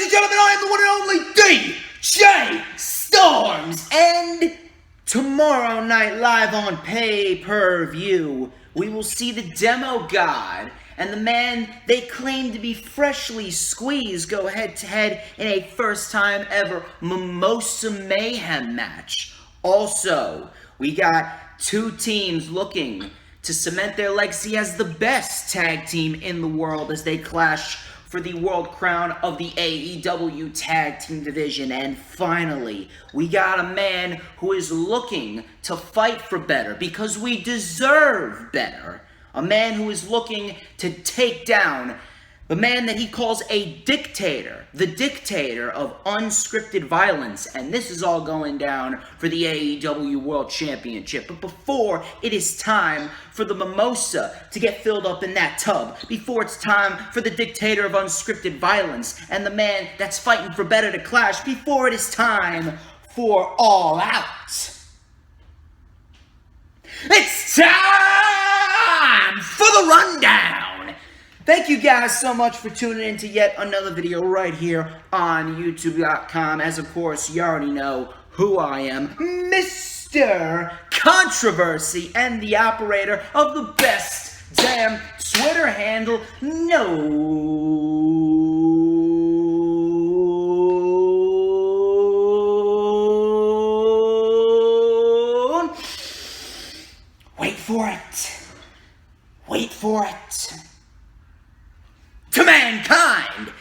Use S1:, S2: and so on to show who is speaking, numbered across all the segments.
S1: and gentlemen, I am the one and only DJ Storms, and tomorrow night live on pay-per-view, we will see the Demo God and the man they claim to be freshly squeezed go head-to-head in a first-time ever Mimosa Mayhem match. Also, we got two teams looking to cement their legacy as the best tag team in the world as they clash for the world crown of the AEW Tag Team Division. And finally, we got a man who is looking to fight for better because we deserve better. A man who is looking to take down the man that he calls a dictator, the dictator of unscripted violence. And this is all going down for the AEW World Championship. But before it is time for the mimosa to get filled up in that tub, before it's time for the dictator of unscripted violence and the man that's fighting for better to clash, before it is time for All Out, it's time for the rundown. Thank you guys so much for tuning in to yet another video right here on YouTube.com. As of course, you already know who I am, Mr. Controversy, and the operator of the best damn Twitter handle known. Wait for it. Wait for it. To mankind!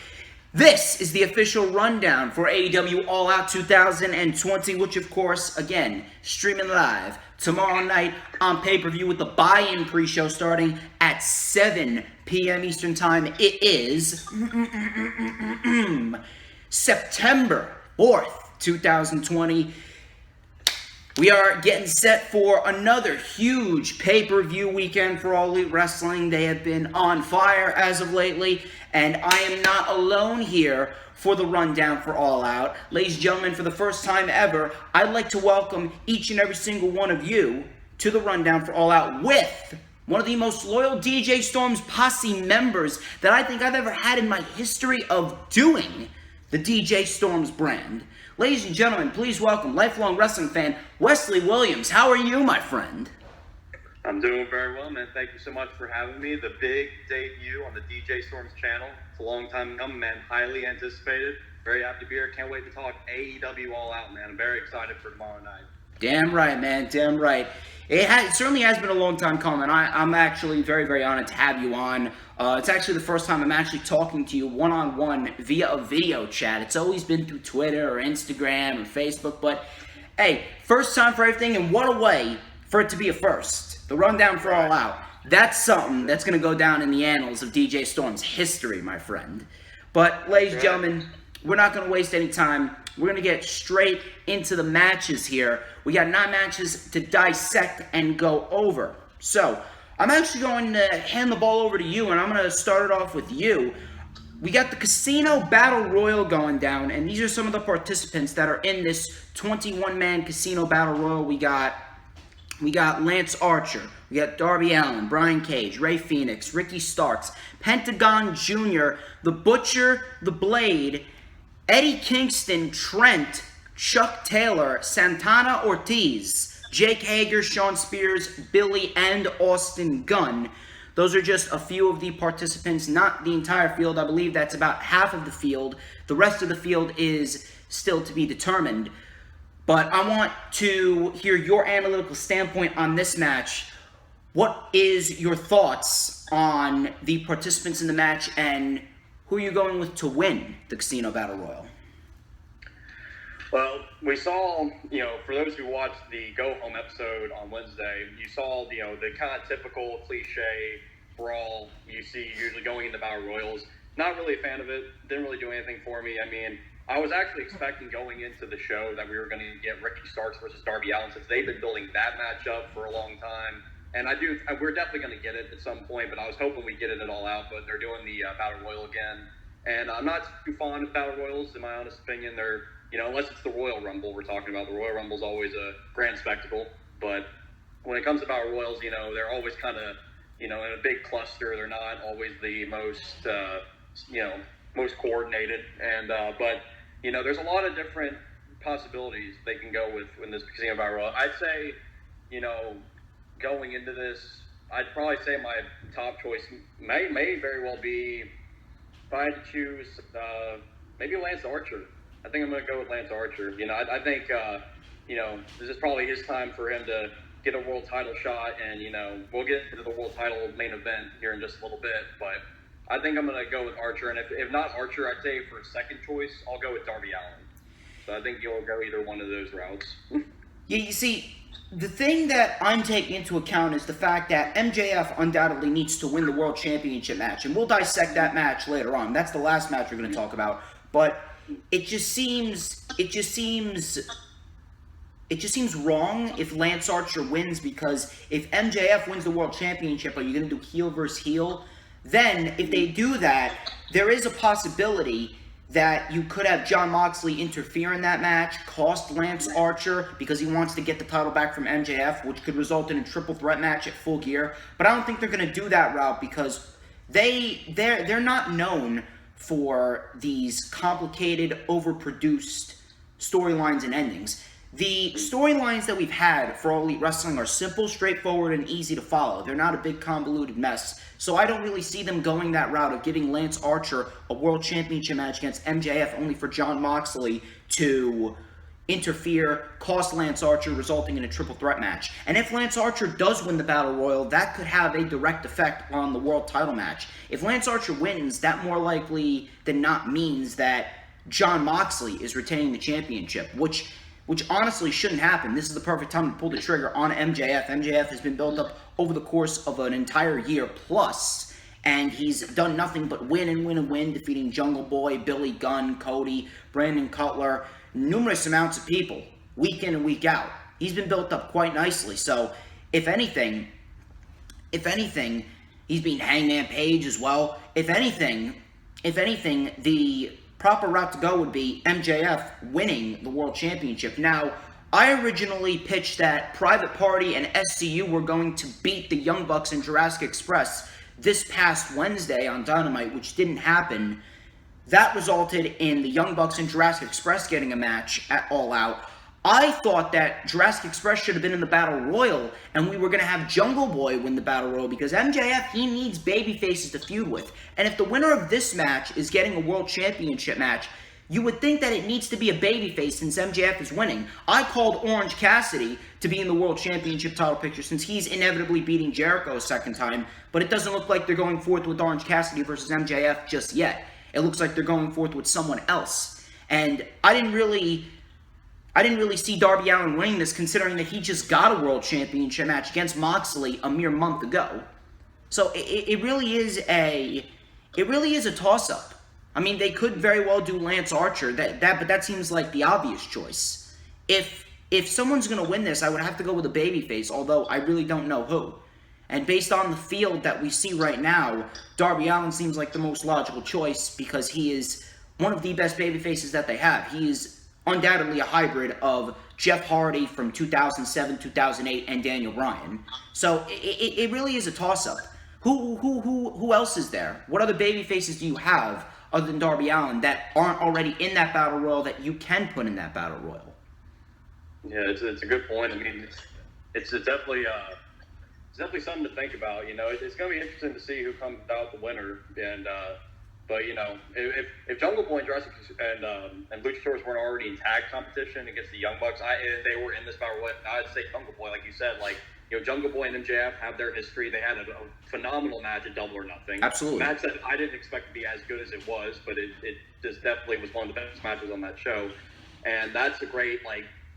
S1: This is the official rundown for AEW All Out 2020, which of course, again, streaming live tomorrow night on pay-per-view with the buy-in pre-show starting at 7 p.m. Eastern Time. It is September 4th, 2020. We are getting set for another huge pay-per-view weekend for All Elite Wrestling. They have been on fire as of lately, and I am not alone here for the rundown for All Out. Ladies and gentlemen, for the first time ever, I'd like to welcome each and every single one of you to the rundown for All Out with one of the most loyal DJ Storms posse members that I think I've ever had in my history of doing the DJ Storms brand. Ladies and gentlemen, please welcome lifelong wrestling fan Wesley Williams. How are you, my friend?
S2: I'm doing very well, man. Thank you so much for having me. The big debut on the DJ Storms channel. It's a long time coming, man. Highly anticipated. Very happy to be here. Can't wait to talk AEW All Out, man. I'm very excited for tomorrow night.
S1: Damn right, man. Damn right. It certainly has been a long time coming. I'm actually very, very honored to have you on. It's actually the first time I'm actually talking to you one-on-one via a video chat. It's always been through Twitter or Instagram or Facebook. But, hey, first time for everything, and what a way for it to be a first. The rundown for All Out. That's something that's going to go down in the annals of DJ Storm's history, my friend. But, ladies and gentlemen, we're not going to waste any time. We're going to get straight into the matches here. We got 9 matches to dissect and go over. So, I'm actually going to hand the ball over to you, and I'm going to start it off with you. We got the Casino Battle Royal going down, and these are some of the participants that are in this 21-man Casino Battle Royal. We got Lance Archer, we got Darby Allin, Brian Cage, Ray Phoenix, Ricky Starks, Pentagon Jr., The Butcher, The Blade, Eddie Kingston, Trent, Chuck Taylor, Santana Ortiz, Jake Hager, Sean Spears, Billy, and Austin Gunn. Those are just a few of the participants, not the entire field. I believe that's about half of the field. The rest of the field is still to be determined. But I want to hear your analytical standpoint on this match. What is your thoughts on the participants in the match, and who are you going with to win the Casino Battle Royal?
S2: Well, we saw, for those who watched the Go Home episode on Wednesday, you saw, the kind of typical cliche brawl you see usually going into Battle Royals. Not really a fan of it. Didn't really do anything for me. I mean, I was actually expecting going into the show that we were going to get Ricky Starks versus Darby Allin, since they've been building that matchup for a long time. And we're definitely going to get it at some point, but I was hoping we'd get it at All Out, but they're doing the Battle Royal again. And I'm not too fond of Battle Royals, in my honest opinion. They're, unless it's the Royal Rumble we're talking about. The Royal Rumble's always a grand spectacle. But when it comes to Battle Royals, they're always kind of, in a big cluster. They're not always the most, most coordinated. And but there's a lot of different possibilities they can go with in this Casino Battle Royal. I'd say, going into this, I'd probably say my top choice may very well be, if I had to choose, maybe Lance Archer. I think I'm going to go with Lance Archer. I think, this is probably his time for him to get a world title shot, and, we'll get into the world title main event here in just a little bit, but I think I'm going to go with Archer, and if not Archer, I'd say for second choice, I'll go with Darby Allin. So I think you'll go either one of those routes.
S1: Yeah, you see, the thing that I'm taking into account is the fact that MJF undoubtedly needs to win the World Championship match, and we'll dissect that match later on. That's the last match we're going to talk about, but it just seems wrong if Lance Archer wins, because if MJF wins the World Championship, are you going to do heel versus heel? Then, if they do that, there is a possibility that you could have Jon Moxley interfere in that match, cost Lance Archer because he wants to get the title back from MJF, which could result in a triple threat match at Full Gear. But I don't think they're going to do that route, because they're not known for these complicated, overproduced storylines and endings. The storylines that we've had for All Elite Wrestling are simple, straightforward, and easy to follow. They're not a big convoluted mess. So I don't really see them going that route of giving Lance Archer a World Championship match against MJF only for Jon Moxley to interfere, cost Lance Archer, resulting in a triple threat match. And if Lance Archer does win the Battle Royal, that could have a direct effect on the world title match. If Lance Archer wins, that more likely than not means that Jon Moxley is retaining the championship, which honestly shouldn't happen. This is the perfect time to pull the trigger on MJF. MJF has been built up over the course of an entire year plus, and he's done nothing but win and win and win, defeating Jungle Boy, Billy Gunn, Cody, Brandon Cutler, numerous amounts of people, week in and week out. He's been built up quite nicely. So, if anything, he's beaten Hangman Page as well. If anything, the proper route to go would be MJF winning the World Championship. Now, I originally pitched that Private Party and SCU were going to beat the Young Bucks and Jurassic Express this past Wednesday on Dynamite, which didn't happen. That resulted in the Young Bucks and Jurassic Express getting a match at All Out. I thought that Jurassic Express should have been in the Battle Royal, and we were going to have Jungle Boy win the Battle Royal, because MJF, he needs Babyfaces to feud with. And if the winner of this match is getting a World Championship match, you would think that it needs to be a babyface since MJF is winning. I called Orange Cassidy to be in the World Championship title picture since he's inevitably beating Jericho a second time, but it doesn't look like they're going forth with Orange Cassidy versus MJF just yet. It looks like they're going forth with someone else. And I didn't really see Darby Allin winning this, considering that he just got a World Championship match against Moxley a mere month ago. So it really is a toss-up. I mean, they could very well do Lance Archer, but that seems like the obvious choice. If someone's going to win this, I would have to go with a babyface, although I really don't know who. And based on the field that we see right now, Darby Allin seems like the most logical choice, because he is one of the best babyfaces that they have. He is undoubtedly a hybrid of Jeff Hardy from 2007, 2008, and Daniel Bryan. So it really is a toss-up. Who else is there? What other babyfaces do you have other than Darby Allin that aren't already in that Battle Royal that you can put in that Battle Royal?
S2: Yeah, it's a good point. I mean, it's definitely something to think about. It's going to be interesting to see who comes out the winner. And but if Jungle Boy and Jurassic and Luchasaurus weren't already in tag competition against the Young Bucks, and they were in this Battle Royal, I'd say Jungle Boy, like you said, Jungle Boy and MJF have their history. They had a phenomenal match at Double or Nothing.
S1: Absolutely.
S2: A match that I didn't expect to be as good as it was, but it just definitely was one of the best matches on that show. And that's a great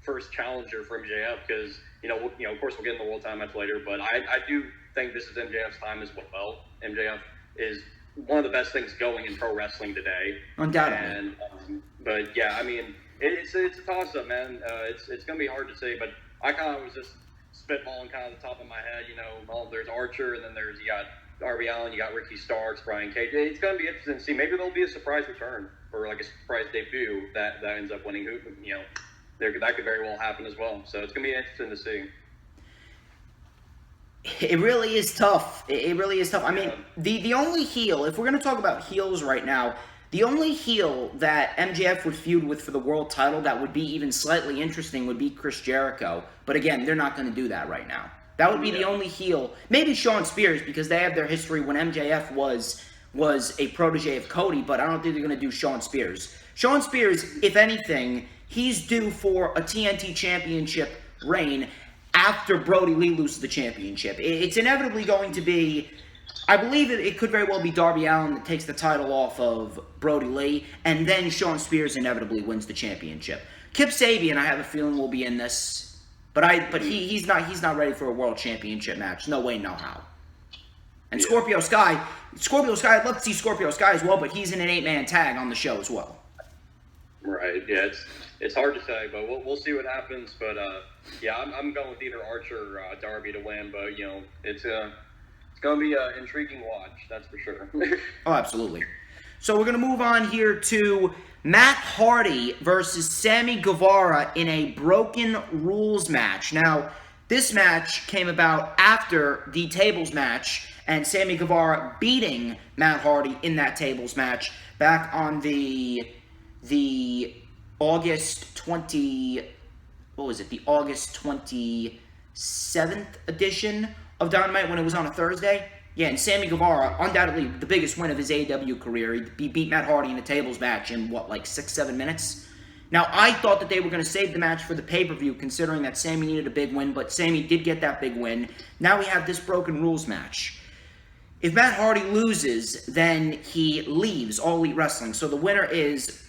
S2: first challenger for MJF, because of course we'll get in the world title match later, but I do think this is MJF's time as well. MJF is one of the best things going in pro wrestling today.
S1: Undoubtedly.
S2: And but yeah, I mean, it's a toss up, man. It's gonna be hard to say, but I kind of was just spitballing kind of the top of my head. There's Archer, and then you got Darby Allin, you got Ricky Starks, Brian Cage. It's gonna be interesting to see. Maybe there'll be a surprise return or a surprise debut that ends up winning. That could very well happen as well. So it's gonna be interesting to see.
S1: It really is tough. It really is tough. I mean, the only heel, if we're going to talk about heels right now, The only heel that MJF would feud with for the world title that would be even slightly interesting would be Chris Jericho. But again, they're not going to do that right now. That would be the only heel. Maybe Shawn Spears, because they have their history when MJF was a protege of Cody, but I don't think they're going to do Shawn Spears. Shawn Spears, if anything, he's due for a TNT Championship reign after Brody Lee loses the championship. It's inevitably going to be, I believe it could very well be Darby Allin that takes the title off of Brody Lee, and then Shawn Spears inevitably wins the championship. Kip Sabian, I have a feeling, will be in this, but he's not ready for a world championship match. No way, no how. And Scorpio Sky, I'd love to see Scorpio Sky as well, but he's in an 8-man tag on the show as well. Right.
S2: Yeah, it's hard to say, but we'll see what happens. But yeah, I'm going with either Archer or Darby to win. But it's going to be an intriguing watch, that's for sure.
S1: Oh, absolutely. So we're going to move on here to Matt Hardy versus Sammy Guevara in a Broken Rules match. Now, this match came about after the tables match, and Sammy Guevara beating Matt Hardy in that tables match back on the August 27th edition of Dynamite when it was on a Thursday. Yeah, and Sammy Guevara, undoubtedly the biggest win of his AEW career. He beat Matt Hardy in a tables match in, 6-7 minutes? Now, I thought that they were going to save the match for the pay-per-view, considering that Sammy needed a big win, but Sammy did get that big win. Now we have this Broken Rules match. If Matt Hardy loses, then he leaves All Elite Wrestling. So the winner is...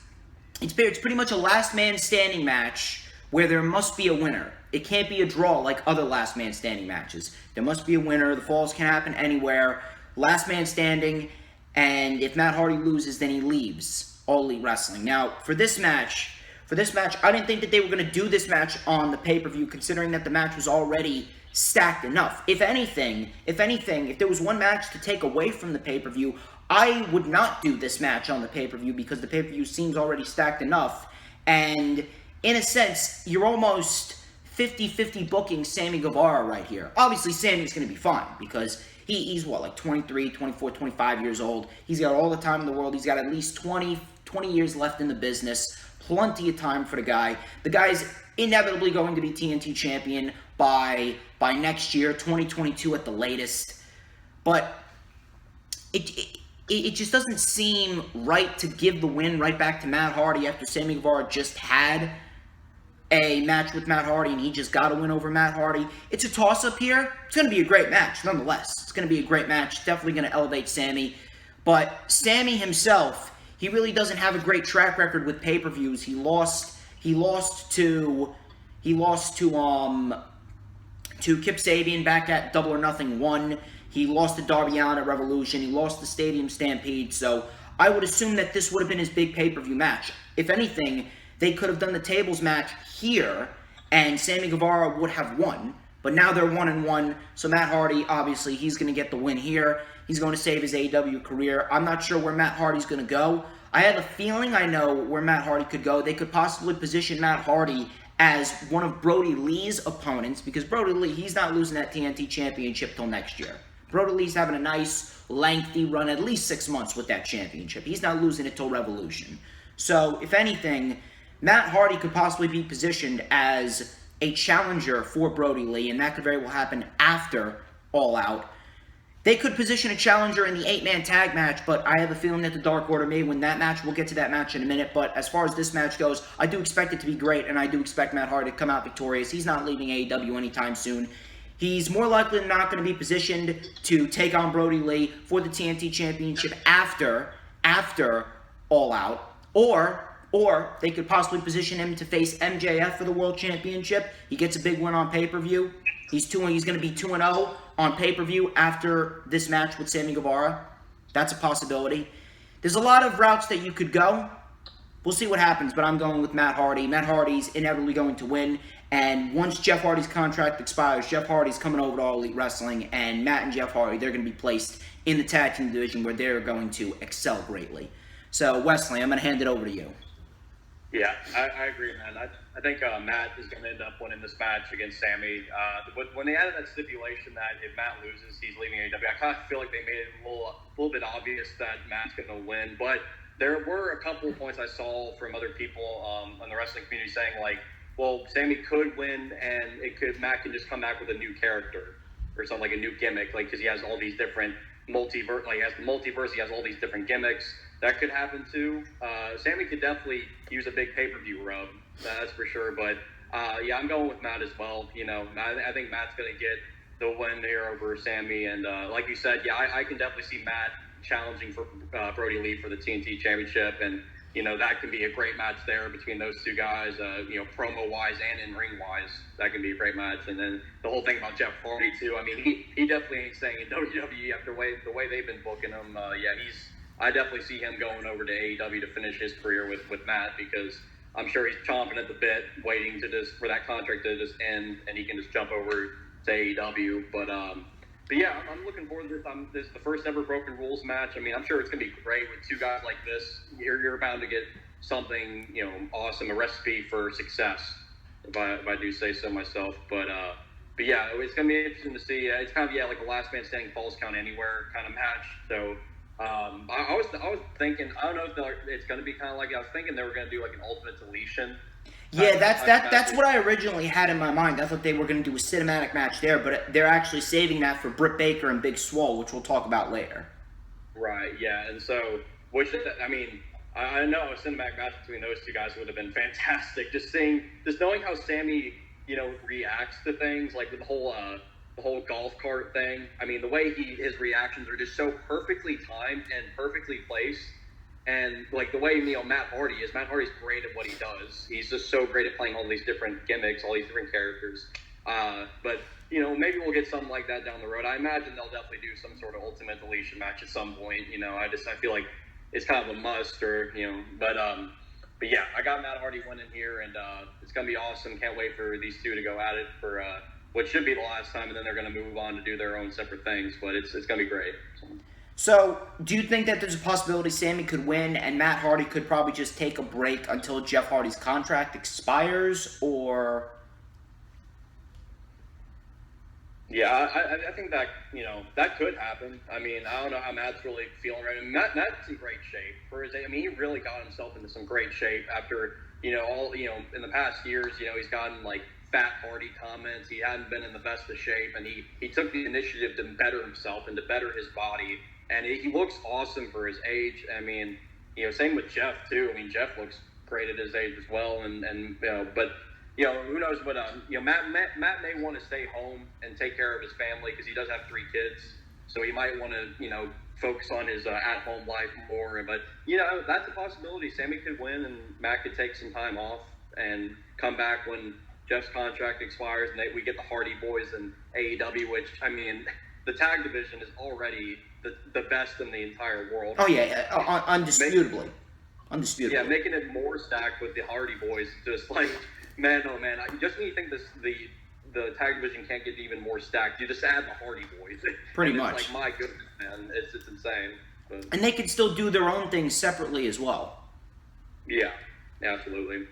S1: It's pretty much a last man standing match where there must be a winner. It can't be a draw like other last man standing matches. There must be a winner. The falls can happen anywhere. Last man standing, and if Matt Hardy loses, then he leaves All Elite Wrestling. Now, for this match, I didn't think that they were going to do this match on the pay-per-view, considering that the match was already stacked enough. If anything, if there was one match to take away from the pay-per-view, I would not do this match on the pay-per-view because the pay-per-view seems already stacked enough. And in a sense, you're almost 50-50 booking Sammy Guevara right here. Obviously, Sammy's going to be fine because he's 23, 24, 25 years old. He's got all the time in the world. He's got at least 20 years left in the business. Plenty of time for the guy. The guy's inevitably going to be TNT champion by next year, 2022 at the latest. But it just doesn't seem right to give the win right back to Matt Hardy after Sammy Guevara just had a match with Matt Hardy and he just got a win over Matt Hardy. It's a toss-up here. It's going to be a great match, nonetheless. It's going to be a great match. Definitely going to elevate Sammy. But Sammy himself, he really doesn't have a great track record with pay-per-views. He lost to Kip Sabian back at Double or Nothing 1. He lost to Darby Allin at Revolution. He lost the Stadium Stampede. So I would assume that this would have been his big pay-per-view match. If anything, they could have done the tables match here, and Sammy Guevara would have won. But now they're 1-1, so Matt Hardy, obviously, he's going to get the win here. He's going to save his AEW career. I'm not sure where Matt Hardy's going to go. I have a feeling I know where Matt Hardy could go. They could possibly position Matt Hardy as one of Brody Lee's opponents, because Brody Lee, he's not losing that TNT championship till next year. Brody Lee's having a nice, lengthy run, at least 6 months with that championship. He's not losing it till Revolution. So, if anything, Matt Hardy could possibly be positioned as a challenger for Brody Lee, and that could very well happen after All Out. They could position a challenger in the 8-man tag match, but I have a feeling that the Dark Order may win that match. We'll get to that match in a minute, but as far as this match goes, I do expect it to be great, and I do expect Matt Hardy to come out victorious. He's not leaving AEW anytime soon. He's more likely than not going to be positioned to take on Brody Lee for the TNT Championship after All Out, or they could possibly position him to face MJF for the World Championship. He gets a big win on pay-per-view. He's going to be 2-0 on pay-per-view after this match with Sammy Guevara. That's a possibility. There's a lot of routes that you could go. We'll see what happens, but I'm going with Matt Hardy. Matt Hardy's inevitably going to win, and once Jeff Hardy's contract expires, Jeff Hardy's coming over to All Elite Wrestling, and Matt and Jeff Hardy, they're going to be placed in the tag team division where they're going to excel greatly. So, Wesley, I'm going to hand it over to you.
S2: Yeah, I agree, man. I think Matt is going to end up winning this match against Sammy. When they added that stipulation that if Matt loses, he's leaving AEW, I kind of feel like they made it a little bit obvious that Matt's going to win. But there were a couple of points I saw from other people in the wrestling community saying like, well, Sammy could win and Matt can just come back with a new character or something, like a new gimmick, like because he has all these different multiverse, like he has the multiverse, he has all these different gimmicks. That could happen too. Sammy could definitely use a big pay-per-view rub, that's for sure. But yeah, I'm going with Matt as well. You know, I think Matt's gonna get the win here over Sammy, and like you said, yeah, I can definitely see Matt challenging for Brody Lee for the TNT Championship, and you know that can be a great match there between those two guys. You know, promo wise and in ring wise, that can be a great match. And then the whole thing about Jeff Hardy too. I mean, he definitely ain't staying in WWE after the way they've been booking him. Yeah, I definitely see him going over to AEW to finish his career with Matt, because I'm sure he's chomping at the bit, waiting for that contract to just end, and he can just jump over to AEW. But yeah, I'm looking forward to this. This is the first ever Broken Rules match. I mean, I'm sure it's gonna be great with two guys like this. You're bound to get something, you know, awesome, a recipe for success, if I do say so myself. But yeah, it's gonna be interesting to see. It's kind of like a last man standing falls count anywhere kind of match. So I was thinking, I don't know if it's gonna be kind of like, I was thinking they were gonna do like an ultimate deletion.
S1: Yeah, that's what I originally had in my mind. I thought they were going to do a cinematic match there, but they're actually saving that for Britt Baker and Big Swole, which we'll talk about later.
S2: Right, yeah, and so, I mean, I know a cinematic match between those two guys would have been fantastic. Just knowing how Sammy, you know, reacts to things, like with the whole golf cart thing. I mean, the way his reactions are just so perfectly timed and perfectly placed. And like the way, you know, Matt Hardy's great at what he does. He's just so great at playing all these different gimmicks, all these different characters. But you know, maybe we'll get something like that down the road. I imagine they'll definitely do some sort of ultimate deletion match at some point. You know, I feel like it's kind of a must, or you know. But yeah, I got Matt Hardy winning here, and it's gonna be awesome. Can't wait for these two to go at it for what should be the last time, and then they're gonna move on to do their own separate things. But it's gonna be great.
S1: So, do you think that there's a possibility Sammy could win and Matt Hardy could probably just take a break until Jeff Hardy's contract expires, or?
S2: Yeah, I think that, you know, that could happen. I mean, I don't know how Matt's really feeling right now. Matt's in great shape for his age. I mean, he really got himself into some great shape after, you know, in the past years, you know, he's gotten like Fat Hardy comments. He hadn't been in the best of shape, and he took the initiative to better himself and to better his body. And he looks awesome for his age. I mean, you know, same with Jeff too. I mean, Jeff looks great at his age as well. And you know, but you know, who knows what you know, Matt may want to stay home and take care of his family because he does have 3 kids. So he might want to, you know, focus on his at-home life more. But you know, that's a possibility. Sammy could win, and Matt could take some time off and come back when Jeff's contract expires, and we get the Hardy Boys and AEW. Which, I mean, the tag division is already the best in the entire world.
S1: Oh yeah, undisputably.
S2: Yeah, making it more stacked with the Hardy Boys, just like, man, oh man, just when you think the tag division can't get even more stacked, you just add the Hardy Boys.
S1: Pretty much.
S2: Like, my goodness, man, it's insane. But,
S1: and they can still do their own things separately as well.
S2: Yeah, absolutely.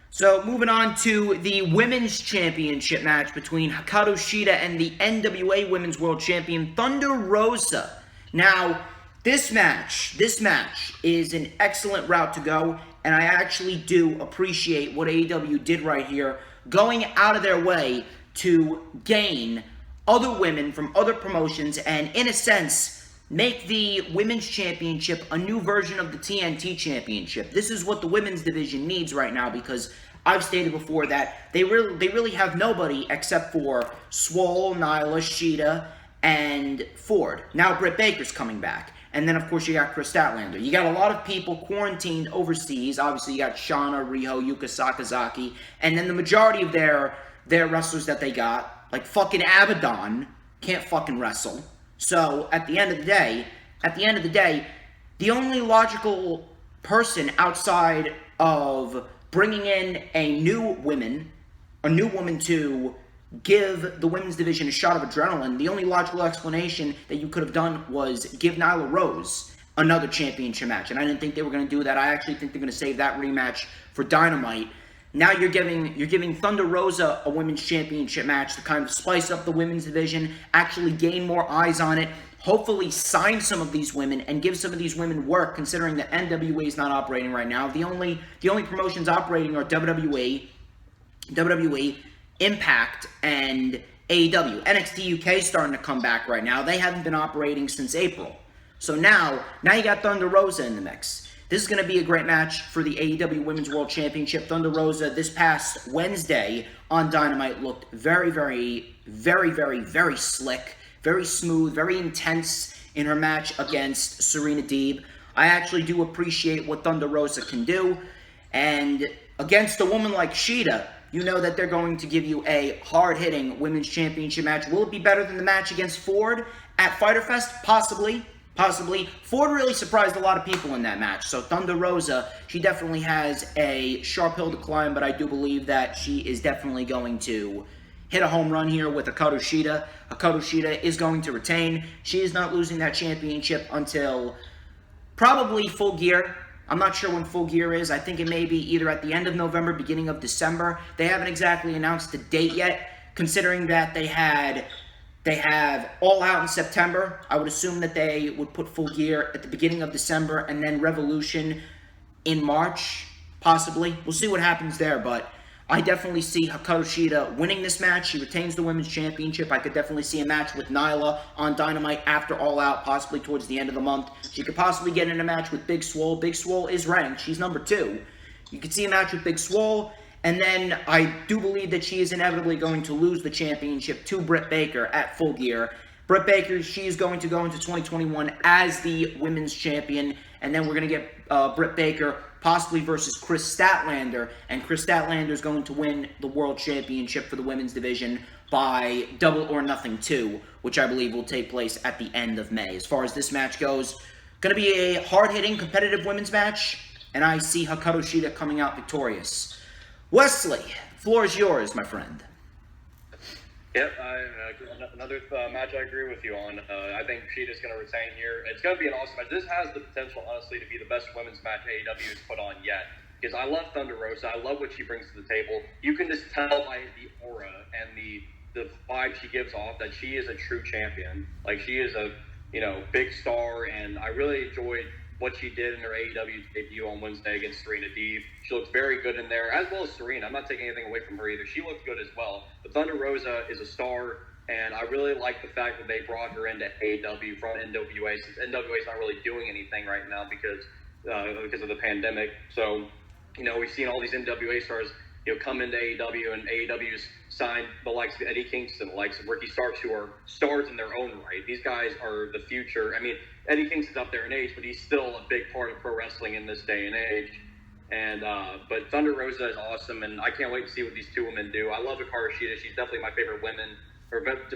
S1: So, moving on to the Women's Championship match between Hikaru Shida and the NWA Women's World Champion Thunder Rosa. Now, this match is an excellent route to go, and I actually do appreciate what AEW did right here, going out of their way to gain other women from other promotions and, in a sense, make the Women's Championship a new version of the TNT Championship. This is what the Women's Division needs right now, because I've stated before that they really have nobody except for Swole, Nyla, Sheida, and Ford. Now Britt Baker's coming back. And then, of course, you got Chris Statlander. You got a lot of people quarantined overseas. Obviously, you got Shauna, Riho, Yuka Sakazaki. And then the majority of their wrestlers that they got, like fucking Abaddon, can't fucking wrestle. So, at the end of the day, the only logical person outside of bringing in a new woman to give the women's division a shot of adrenaline, the only logical explanation that you could have done was give Nyla Rose another championship match. And I didn't think they were going to do that. I actually think they're going to save that rematch for Dynamite. Now you're giving Thunder Rosa a women's championship match to kind of spice up the women's division, actually gain more eyes on it, hopefully sign some of these women and give some of these women work, considering that NWA is not operating right now. The only promotions operating are WWE, Impact, and AEW. NXT UK is starting to come back right now. They haven't been operating since April. So now you got Thunder Rosa in the mix. This is going to be a great match for the AEW Women's World Championship. Thunder Rosa this past Wednesday on Dynamite looked very, very, very, very, very slick, very smooth, very intense in her match against Serena Deeb. I actually do appreciate what Thunder Rosa can do. And against a woman like Sheida, you know that they're going to give you a hard-hitting Women's Championship match. Will it be better than the match against Ford at Fyter Fest? Possibly. Ford really surprised a lot of people in that match. So Thunder Rosa, she definitely has a sharp hill to climb, but I do believe that she is definitely going to hit a home run here with Hikaru Shida. Hikaru Shida is going to retain. She is not losing that championship until probably Full Gear. I'm not sure when Full Gear is. I think it may be either at the end of November, beginning of December. They haven't exactly announced the date yet, considering that they have All Out in September. I would assume that they would put Full Gear at the beginning of December and then Revolution in March, possibly. We'll see what happens there, but I definitely see Hikaru Shida winning this match. She retains the Women's Championship. I could definitely see a match with Nyla on Dynamite after All Out, possibly towards the end of the month. She could possibly get in a match with Big Swole. Big Swole is ranked. She's number 2. You could see a match with Big Swole. And then I do believe that she is inevitably going to lose the championship to Britt Baker at Full Gear. Britt Baker, she is going to go into 2021 as the women's champion. And then we're going to get Britt Baker possibly versus Chris Statlander. And Chris Statlander is going to win the world championship for the women's division by Double or Nothing 2, which I believe will take place at the end of May. As far as this match goes, going to be a hard-hitting, competitive women's match. And I see Hikaru Shida coming out victorious. Wesley, floor is yours, my friend.
S2: Yep, another match I agree with you on. I think Sheida's going to retain here. It's going to be an awesome match. This has the potential, honestly, to be the best women's match AEW has put on yet. Because I love Thunder Rosa. I love what she brings to the table. You can just tell by the aura and the vibe she gives off that she is a true champion. Like, she is a big star, and I really enjoyed what she did in her AEW debut on Wednesday against Serena Deeb. She looked very good in there, as well as Serena. I'm not taking anything away from her either. She looked good as well. But Thunder Rosa is a star, and I really like the fact that they brought her into AEW from NWA, since NWA is not really doing anything right now because of the pandemic. So, we've seen all these NWA stars, come into AEW, and AEW's signed the likes of Eddie Kingston, the likes of Ricky Starks, who are stars in their own right. These guys are the future. I mean, Eddie Kingston's up there in age, but he's still a big part of pro wrestling in this day and age. And but Thunder Rosa is awesome, and I can't wait to see what these two women do. I love Hikaru Shida. She's definitely my favorite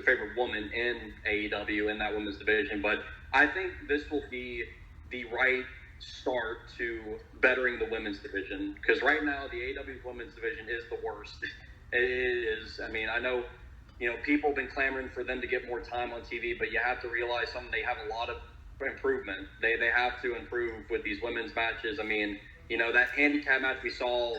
S2: favorite woman in AEW in that women's division. But I think this will be the right start to bettering the women's division, because right now the AEW women's division is the worst. It is. I mean, I know, people have been clamoring for them to get more time on TV, but you have to realize they have a lot of improvement. They have to improve with these women's matches. I mean, that handicap match we saw,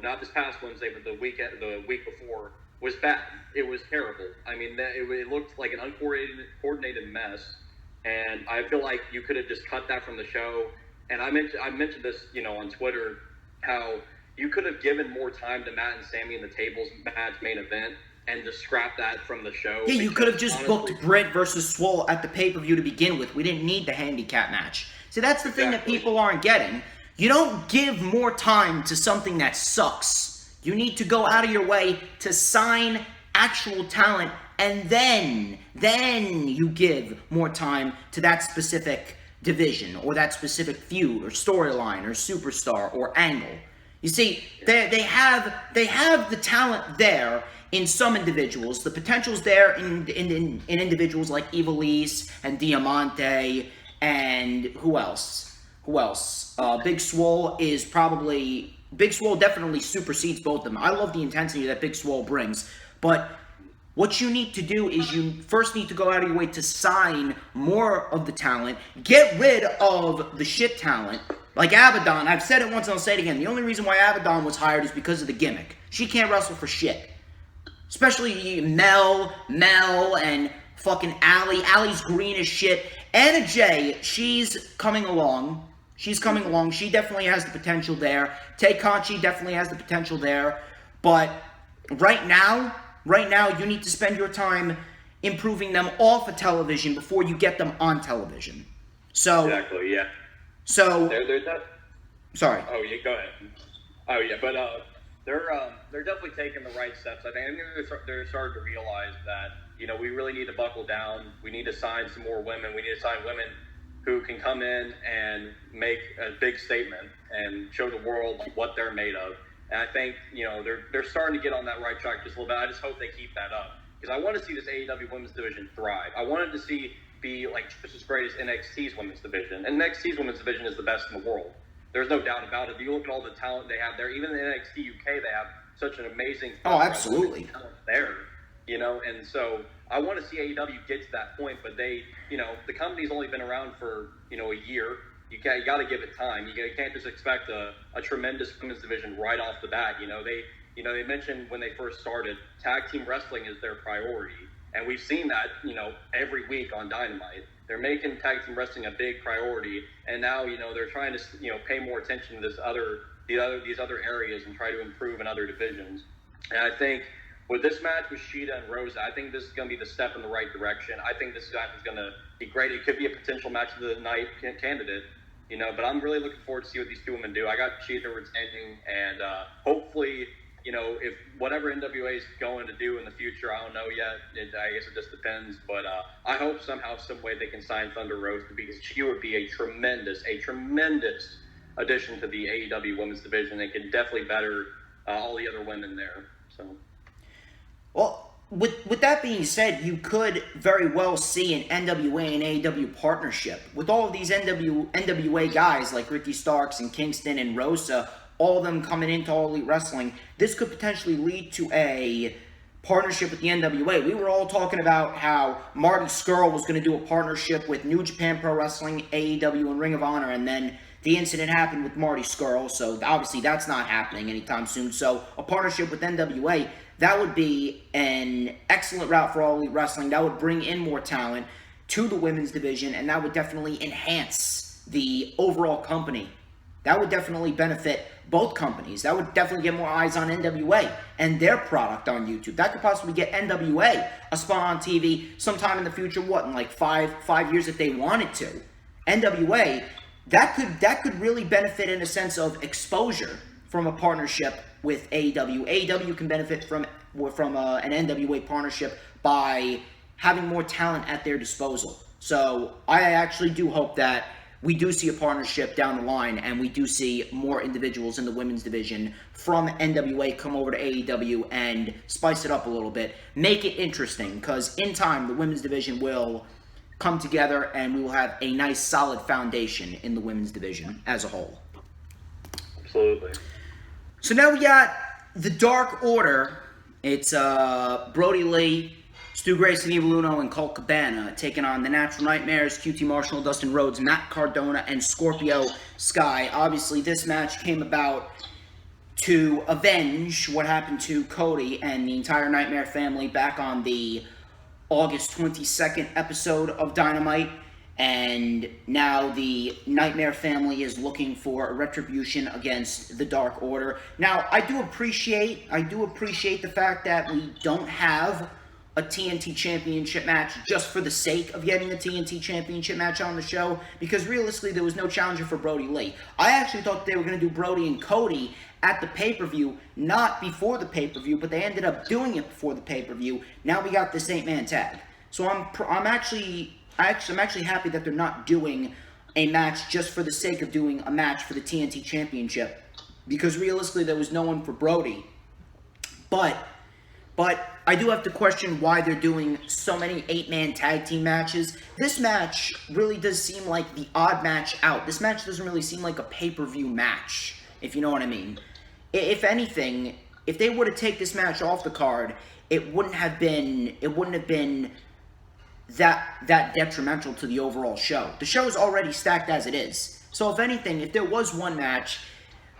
S2: not this past Wednesday, but the week before, was bad. It was terrible. I mean, it looked like an uncoordinated mess, and I feel like you could have just cut that from the show. And I mentioned this, on Twitter, how you could have given more time to Matt and Sammy in the tables match main event and just scrap that from the show.
S1: Yeah, you could have just booked Britt versus Swole at the pay-per-view to begin with. We didn't need the handicap match. See, that's the thing that people aren't getting. You don't give more time to something that sucks. You need to go out of your way to sign actual talent, and then you give more time to that specific division or that specific feud or storyline or superstar or angle. You see, they have the talent there in some individuals. The potential's there in individuals like Ivelisse and Diamante and who else? Big Swole definitely supersedes both of them. I love the intensity that Big Swole brings, but what you need to do is you first need to go out of your way to sign more of the talent, get rid of the shit talent. Like Abaddon, I've said it once and I'll say it again. The only reason why Abaddon was hired is because of the gimmick. She can't wrestle for shit. Especially Mel, and fucking Allie. Allie's green as shit. Anna Jay, she's coming along. She definitely has the potential there. Tay Conchi definitely has the potential there. But right now, you need to spend your time improving them off of television before you get them on television. So
S2: exactly, yeah.
S1: So
S2: they're
S1: sorry.
S2: Oh, yeah, go ahead. Oh, yeah, but they're definitely taking the right steps. I think they're starting to realize that, you know, we really need to buckle down. We need to sign some more women. We need to sign women who can come in and make a big statement and show the world what they're made of. And I think, you know, they're starting to get on that right track just a little bit. I just hope they keep that up, because I want to see this AEW Women's Division thrive. I want it to be like just as great as NXT's Women's Division. And NXT's Women's Division is the best in the world. There's no doubt about it. If you look at all the talent they have there, even in NXT UK, they have such an amazing
S1: absolutely
S2: talent there, you know. And so I want to see AEW get to that point, but they, you know, the company's only been around for, you know, a year. You got to give it time. You can't just expect a tremendous women's division right off the bat. They mentioned when they first started, tag team wrestling is their priority, and we've seen that, you know, every week on Dynamite. They're making tag team wrestling a big priority, and now, you know, they're trying to, you know, pay more attention to these other areas and try to improve in other divisions. And I think with this match with Sheida and Rosa, I think this is going to be the step in the right direction. I think this match is going to be great. It could be a potential match of the night candidate, you know, but I'm really looking forward to see what these two women do. I got Sheida retaining, and hopefully, you know, if whatever NWA is going to do in the future, I don't know yet. I guess it just depends. But I hope somehow, some way they can sign Thunder Rosa, because she would be a tremendous addition to the AEW Women's Division. They can definitely better all the other women there. So,
S1: well, with that being said, you could very well see an NWA and AEW partnership with all of these NWA guys like Ricky Starks and Kingston and Rosa, all of them coming into All Elite Wrestling. This could potentially lead to a partnership with the NWA. We were all talking about how Marty Scurll was going to do a partnership with New Japan Pro Wrestling, AEW, and Ring of Honor, and then the incident happened with Marty Scurll, so obviously that's not happening anytime soon. So a partnership with NWA, that would be an excellent route for All Elite Wrestling. That would bring in more talent to the women's division, and that would definitely enhance the overall company. That would definitely benefit both companies. That would definitely get more eyes on NWA and their product on YouTube. That could possibly get NWA a spot on TV sometime in the future, in like five years if they wanted to. NWA, that could really benefit in a sense of exposure from a partnership with AEW. AEW can benefit from an NWA partnership by having more talent at their disposal. So I actually do hope that we do see a partnership down the line, and we do see more individuals in the women's division from NWA come over to AEW and spice it up a little bit. Make it interesting, because in time, the women's division will come together, and we will have a nice, solid foundation in the women's division as a whole.
S2: Absolutely.
S1: So now we got the Dark Order. It's Brody Lee, Stu Grayson, Evil Uno, and Colt Cabana taking on the Natural Nightmares, QT Marshall, Dustin Rhodes, Matt Cardona, and Scorpio Sky. Obviously, this match came about to avenge what happened to Cody and the entire Nightmare family back on the August 22nd episode of Dynamite. And now the Nightmare family is looking for a retribution against the Dark Order. Now, I do appreciate the fact that we don't have a TNT Championship match just for the sake of getting a TNT Championship match on the show, because realistically there was no challenger for Brody Lee. I actually thought they were going to do Brody and Cody at the pay-per-view, not before the pay-per-view, but they ended up doing it before the pay-per-view. Now we got this 8-man tag. So I'm actually happy that they're not doing a match just for the sake of doing a match for the TNT Championship, because realistically there was no one for Brody. But I do have to question why they're doing so many 8-man tag team matches. This match really does seem like the odd match out. This match doesn't really seem like a pay-per-view match, if you know what I mean. If anything, if they were to take this match off the card, it wouldn't have been that detrimental to the overall show. The show is already stacked as it is. So if anything, if there was one match,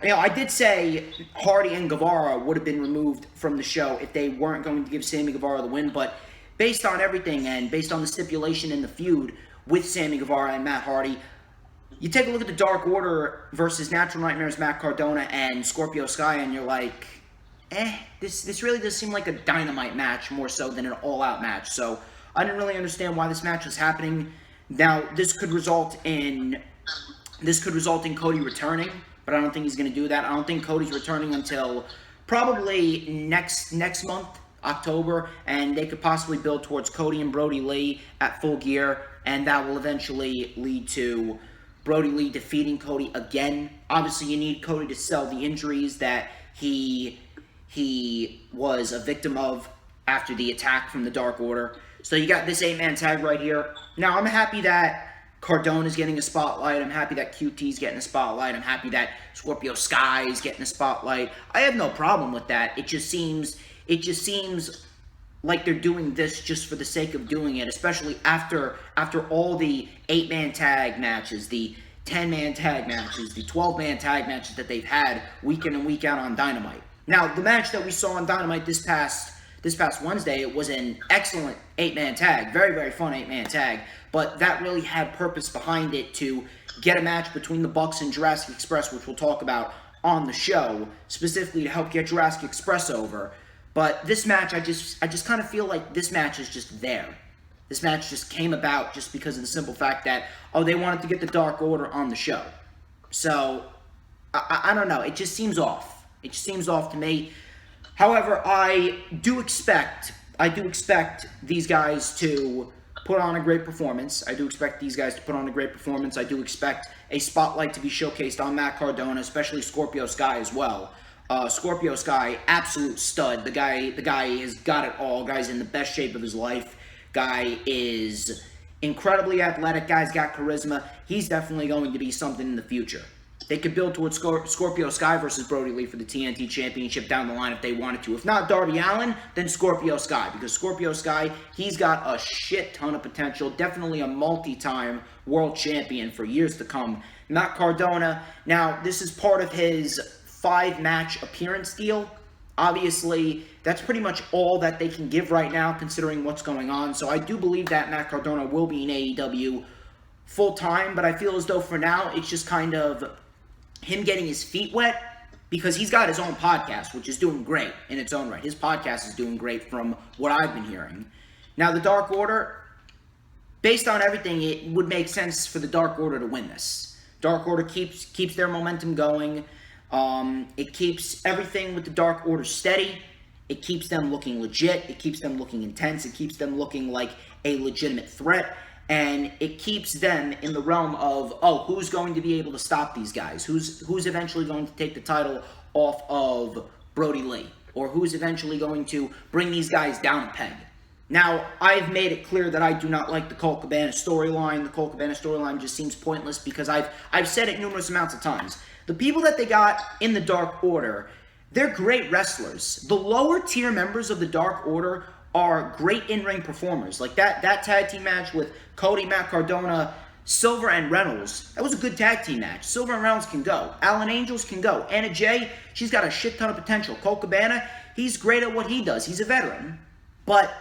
S1: you know, I did say Hardy and Guevara would have been removed from the show if they weren't going to give Sammy Guevara the win, but based on everything and based on the stipulation in the feud with Sammy Guevara and Matt Hardy, you take a look at the Dark Order versus Natural Nightmares, Matt Cardona, and Scorpio Sky, and you're like, this really does seem like a Dynamite match more so than an All Out match. So I didn't really understand why this match was happening. Now, this could result in Cody returning, but I don't think he's going to do that. I don't think Cody's returning until probably next month, October, and they could possibly build towards Cody and Brody Lee at Full Gear, and that will eventually lead to Brody Lee defeating Cody again. Obviously, you need Cody to sell the injuries that he was a victim of after the attack from the Dark Order. So you got this 8-man tag right here. Now, I'm happy that Cardona's getting a spotlight. I'm happy that QT's getting a spotlight. I'm happy that Scorpio Sky is getting a spotlight. I have no problem with that. It just seems like they're doing this just for the sake of doing it, especially after all the 8-man tag matches, the 10-man tag matches, the 12-man tag matches that they've had week in and week out on Dynamite. Now, the match that we saw on Dynamite this past Wednesday, it was an excellent 8-man tag, very, very fun 8-man tag, but that really had purpose behind it to get a match between the Bucks and Jurassic Express, which we'll talk about on the show, specifically to help get Jurassic Express over. But this match, I just kind of feel like this match is just there. This match just came about just because of the simple fact that, they wanted to get the Dark Order on the show. So, I don't know. It just seems off. It just seems off to me. However, I do expect these guys to put on a great performance. I do expect a spotlight to be showcased on Matt Cardona, especially Scorpio Sky as well. Scorpio Sky, absolute stud. The guy has got it all. Guy's in the best shape of his life. Guy is incredibly athletic. Guy's got charisma. He's definitely going to be something in the future. They could build towards Scorpio Sky versus Brody Lee for the TNT Championship down the line if they wanted to. If not Darby Allin, then Scorpio Sky. Because Scorpio Sky, he's got a shit ton of potential. Definitely a multi-time world champion for years to come. Matt Cardona, now this is part of his 5-match appearance deal. Obviously, that's pretty much all that they can give right now considering what's going on. So I do believe that Matt Cardona will be in AEW full-time, but I feel as though for now it's just kind of him getting his feet wet because he's got his own podcast, which is doing great in its own right. His podcast is doing great from what I've been hearing. Now, the Dark Order, based on everything, it would make sense for the Dark Order to win this. Dark Order keeps their momentum going. It keeps everything with the Dark Order steady. It keeps them looking legit. It keeps them looking intense. It keeps them looking like a legitimate threat. And it keeps them in the realm of, who's going to be able to stop these guys? Who's eventually going to take the title off of Brody Lee? Or who's eventually going to bring these guys down a peg? Now, I've made it clear that I do not like the Colt Cabana storyline. The Colt Cabana storyline just seems pointless because I've said it numerous amounts of times. The people that they got in the Dark Order, they're great wrestlers. The lower tier members of the Dark Order are great in-ring performers. Like that tag team match with Cody, Matt Cardona, Silver, and Reynolds. That was a good tag team match. Silver and Reynolds can go. Alan Angels can go. Anna Jay, she's got a shit ton of potential. Colt Cabana, he's great at what he does. He's a veteran. But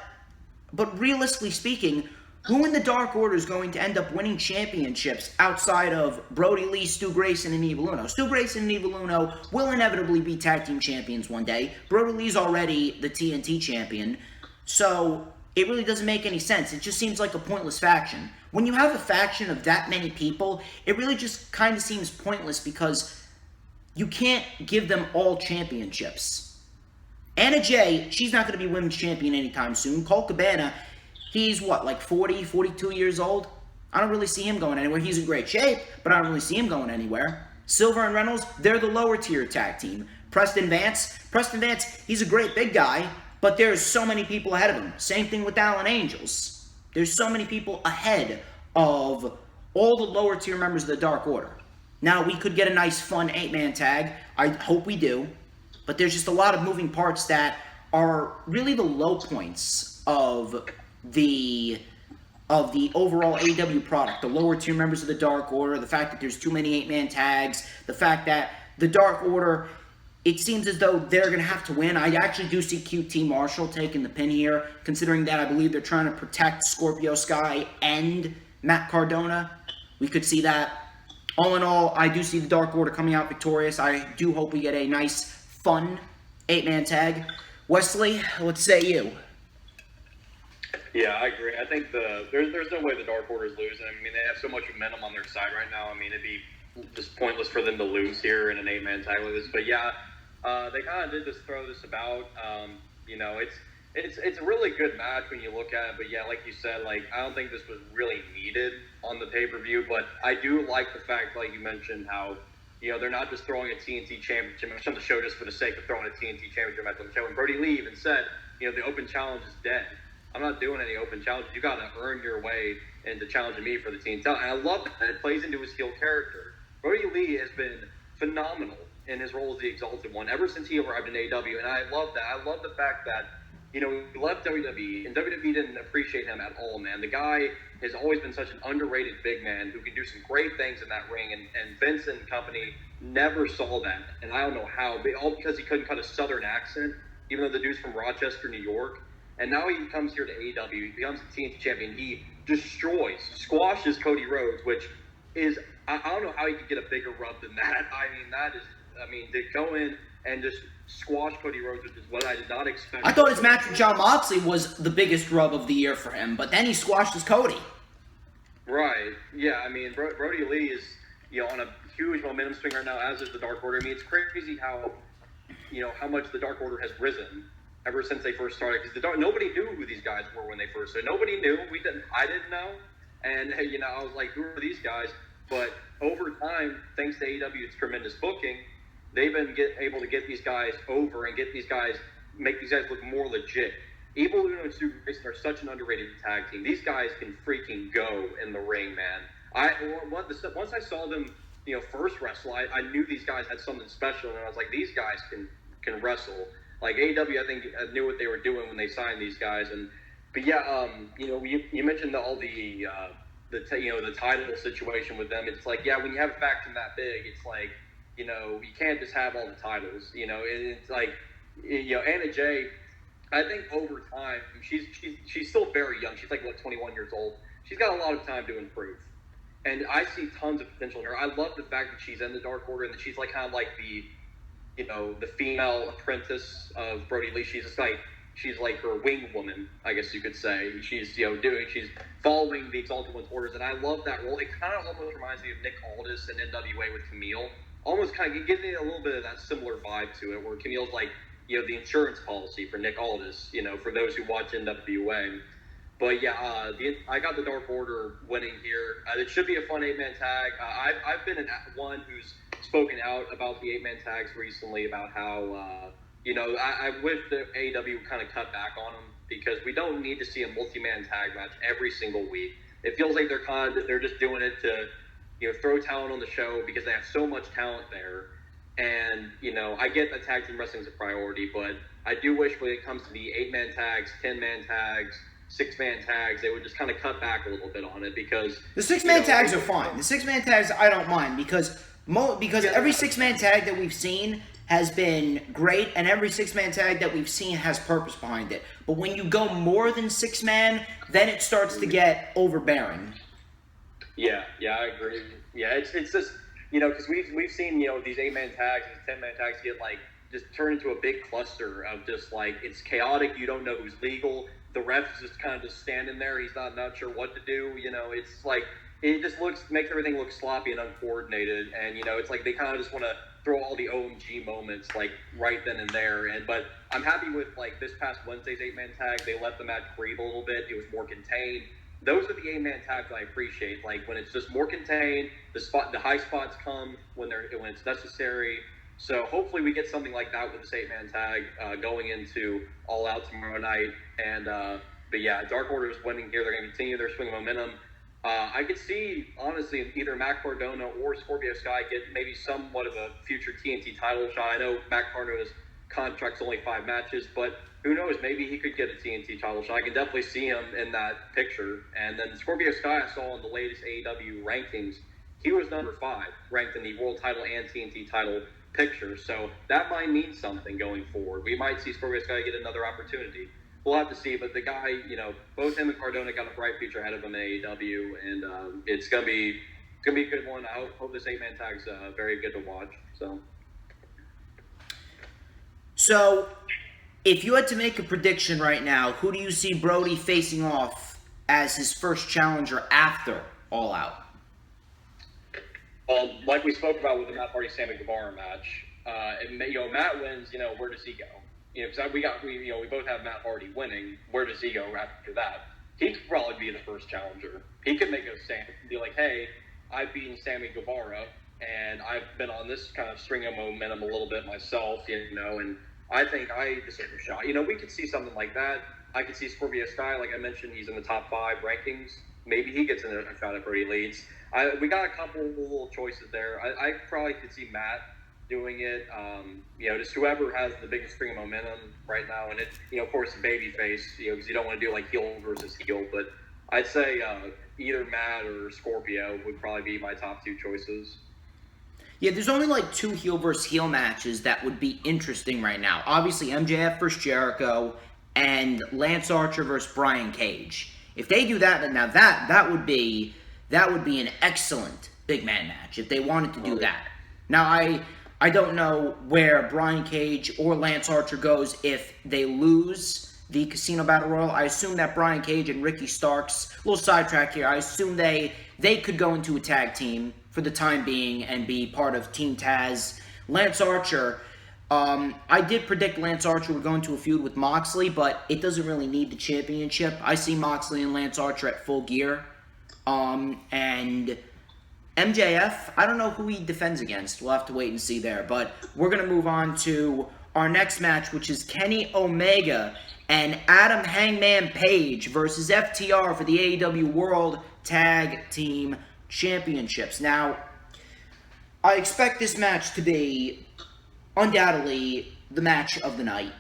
S1: realistically speaking, who in the Dark Order is going to end up winning championships outside of Brody Lee, Stu Grayson, and Evil Uno? Stu Grayson and Evil Uno will inevitably be tag team champions one day. Brody Lee's already the TNT champion. So it really doesn't make any sense. It just seems like a pointless faction. When you have a faction of that many people, it really just kind of seems pointless because you can't give them all championships. Anna Jay, she's not going to be women's champion anytime soon. Colt Cabana, he's 40, 42 years old? I don't really see him going anywhere. He's in great shape, but I don't really see him going anywhere. Silver and Reynolds, they're the lower tier tag team. Preston Vance, he's a great big guy, but there's so many people ahead of him. Same thing with Alan Angels. There's so many people ahead of all the lower tier members of the Dark Order. Now, we could get a nice, fun 8-man tag. I hope we do. But there's just a lot of moving parts that are really the low points of the overall AEW product. The lower tier members of the Dark Order, the fact that there's too many 8-man tags, the fact that the Dark Order, it seems as though they're going to have to win. I actually do see QT Marshall taking the pin here, considering that I believe they're trying to protect Scorpio Sky and Matt Cardona. We could see that. All in all, I do see the Dark Order coming out victorious. I do hope we get a nice, fun 8-man tag. Wesley, what say you?
S2: Yeah, I agree. I think there's no way the Dark Order is losing. I mean, they have so much momentum on their side right now. I mean, it'd be just pointless for them to lose here in an 8-man tag like this. But yeah, they kind of did just throw this about. You know, it's a really good match when you look at it. But yeah, like you said, like I don't think this was really needed on the pay-per-view. But I do like the fact, like you mentioned, how they're not just throwing a TNT championship match on the show just for the sake of throwing a TNT championship match on the show. And Brody Lee even said, the open challenge is dead. I'm not doing any open challenges. You got to earn your way into challenging me for the TNT title. And I love that. It plays into his heel character. Brody Lee has been phenomenal in his role as the Exalted One ever since he arrived in AEW. And I love that. I love the fact that, he left WWE, and WWE didn't appreciate him at all, man. The guy has always been such an underrated big man who can do some great things in that ring, and Vince and company never saw that. And I don't know how, all because he couldn't cut a southern accent, even though the dude's from Rochester, New York. And now he comes here to AEW, he becomes the TNT champion, he squashes Cody Rhodes, which is, I don't know how he could get a bigger rub than that. To go in and just squash Cody Rhodes, which is what I did not expect.
S1: I thought his match with Jon Moxley was the biggest rub of the year for him, but then he squashes Cody.
S2: Right. Yeah, I mean, Brody Lee is, on a huge momentum swing right now, as is the Dark Order. I mean, it's crazy how much the Dark Order has risen ever since they first started, because nobody knew who these guys were when they first started. Nobody knew. I didn't know. And, I was like, who are these guys? But over time, thanks to AEW's tremendous booking, they've been able to get these guys over and make these guys look more legit. Evil Uno and Super Grayson are such an underrated tag team. These guys can freaking go in the ring, man. Once I saw them, first wrestle, I knew these guys had something special, and I was like, these guys can wrestle. Like AEW, I think knew what they were doing when they signed these guys. But yeah, you mentioned the title situation with them. It's like, yeah, when you have a faction that big, it's like, you can't just have all the titles. It's like, Anna Jay, I think over time, she's still very young. She's like, 21 years old. She's got a lot of time to improve. And I see tons of potential in her. I love the fact that she's in the Dark Order and that she's like kind of like the female apprentice of Brody Lee. She's like her wing woman, I guess you could say. She's, she's following the Exalted One's orders, and I love that role. It kind of almost reminds me of Nick Aldis and NWA with Camille. Almost kind of gives me a little bit of that similar vibe to it, where Camille's like, the insurance policy for Nick Aldis, for those who watch NWA. But yeah, I got the Dark Order winning here. It should be a fun 8-man tag. I've been one who's spoken out about the 8-man tags recently, about how, I wish the AEW kind of cut back on them, because we don't need to see a multi-man tag match every single week. It feels like they're just doing it to, throw talent on the show because they have so much talent there. And, I get that tag team wrestling is a priority, but I do wish when it comes to the 8-man tags, 10-man tags, 6-man tags, they would just kind of cut back a little bit on it, because
S1: the 6-man tags are fine. The 6-man tags I don't mind, because every 6-man tag that we've seen has been great, and every 6-man tag that we've seen has purpose behind it. But when you go more than 6-man, then it starts to get overbearing.
S2: Yeah, I agree. Yeah, it's just, because we've seen, these 8-man tags and 10-man tags get, like, just turn into a big cluster of just, like, it's chaotic. You don't know who's legal. The ref's just kind of just standing there. He's not sure what to do. It's like, it just makes everything look sloppy and uncoordinated. And, it's like they kind of just want to throw all the OMG moments, like, right then and there. But I'm happy with, like, this past Wednesday's 8-man tag. They let the match breathe a little bit. It was more contained. Those are the 8-man tags I appreciate. Like, when it's just more contained, the high spots come when it's necessary. So hopefully we get something like that with this 8-man tag going into All Out tomorrow night. But yeah, Dark Order is winning here. They're going to continue their swing of momentum. I could see, honestly, either Matt Cardona or Scorpio Sky get maybe somewhat of a future TNT title shot. I know Matt Cardona's contract's only 5 matches, but who knows? Maybe he could get a TNT title shot. I can definitely see him in that picture. And then Scorpio Sky, I saw in the latest AEW rankings, he was number 5, ranked in the world title and TNT title picture. So that might mean something going forward. We might see Scorpio Sky get another opportunity. We'll have to see. But the guy, both him and Cardona got a bright future ahead of him in AEW, and it's gonna be a good one. I hope this 8-man tag's very good to watch.
S1: So, if you had to make a prediction right now, who do you see Brody facing off as his first challenger after All Out?
S2: Well, like we spoke about with the Matt Hardy Sammy Guevara match, Matt wins. Where does he go? Because we both have Matt Hardy winning. Where does he go after that? He could probably be the first challenger. He could make a stand and be like, "Hey, I've beaten Sammy Guevara, and I've been on this kind of string of momentum a little bit myself, and I think I deserve a shot." We could see something like that. I could see Scorpio Sky, like I mentioned, he's in the top 5 rankings. Maybe he gets in a shot at Brody Leeds. We got a couple little choices there. I probably could see Matt doing it. Just whoever has the biggest string of momentum right now, and of course, Babyface, because you don't want to do like heel versus heel. But I'd say either Matt or Scorpio would probably be my top 2 choices.
S1: Yeah, there's only like 2 heel versus heel matches that would be interesting right now. Obviously, MJF versus Jericho and Lance Archer versus Brian Cage. If they do that, then now that would be an excellent big man match if they wanted to do that. Now, I don't know where Brian Cage or Lance Archer goes if they lose the Casino Battle Royal. I assume that Brian Cage and Ricky Starks, a little sidetrack here, I assume they could go into a tag team for the time being and be part of Team Taz. Lance Archer, I did predict Lance Archer would go into a feud with Moxley, but it doesn't really need the championship. I see Moxley and Lance Archer at Full Gear. And MJF, I don't know who he defends against. We'll have to wait and see there. But we're going to move on to our next match, which is Kenny Omega and Adam Hangman Page versus FTR for the AEW World Tag Team Championships. Now, I expect this match to be undoubtedly the match of the night.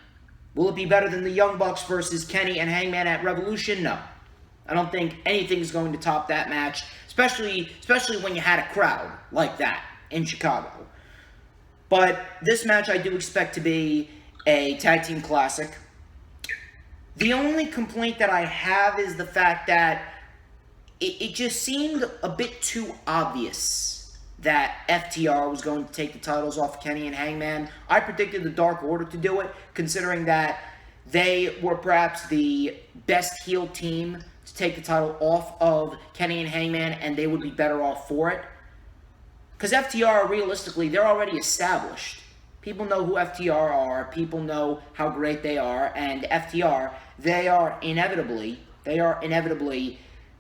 S1: Will it be better than the Young Bucks versus Kenny and Hangman at Revolution? No. I don't think anything's going to top that match, especially when you had a crowd like that in Chicago. But this match I do expect to be a tag team classic. The only complaint that I have is the fact that it just seemed a bit too obvious that FTR was going to take the titles off Kenny and Hangman. I predicted the Dark Order to do it, considering that they were perhaps the best heel team to take the title off of Kenny and Hangman, and they would be better off for it. Because FTR, realistically, they're already established. People know who FTR are, people know how great they are, and FTR, they are inevitably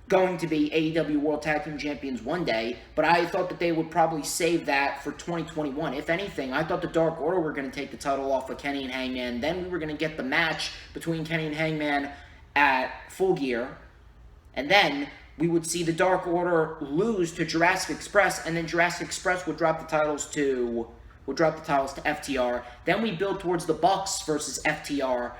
S1: going to be AEW World Tag Team Champions one day, but I thought that they would probably save that for 2021. If anything, I thought the Dark Order were going to take the title off of Kenny and Hangman, then we were going to get the match between Kenny and Hangman at Full Gear, and then we would see the Dark Order lose to Jurassic Express, and then Jurassic Express would drop the titles to FTR. Then we build towards the Bucks versus FTR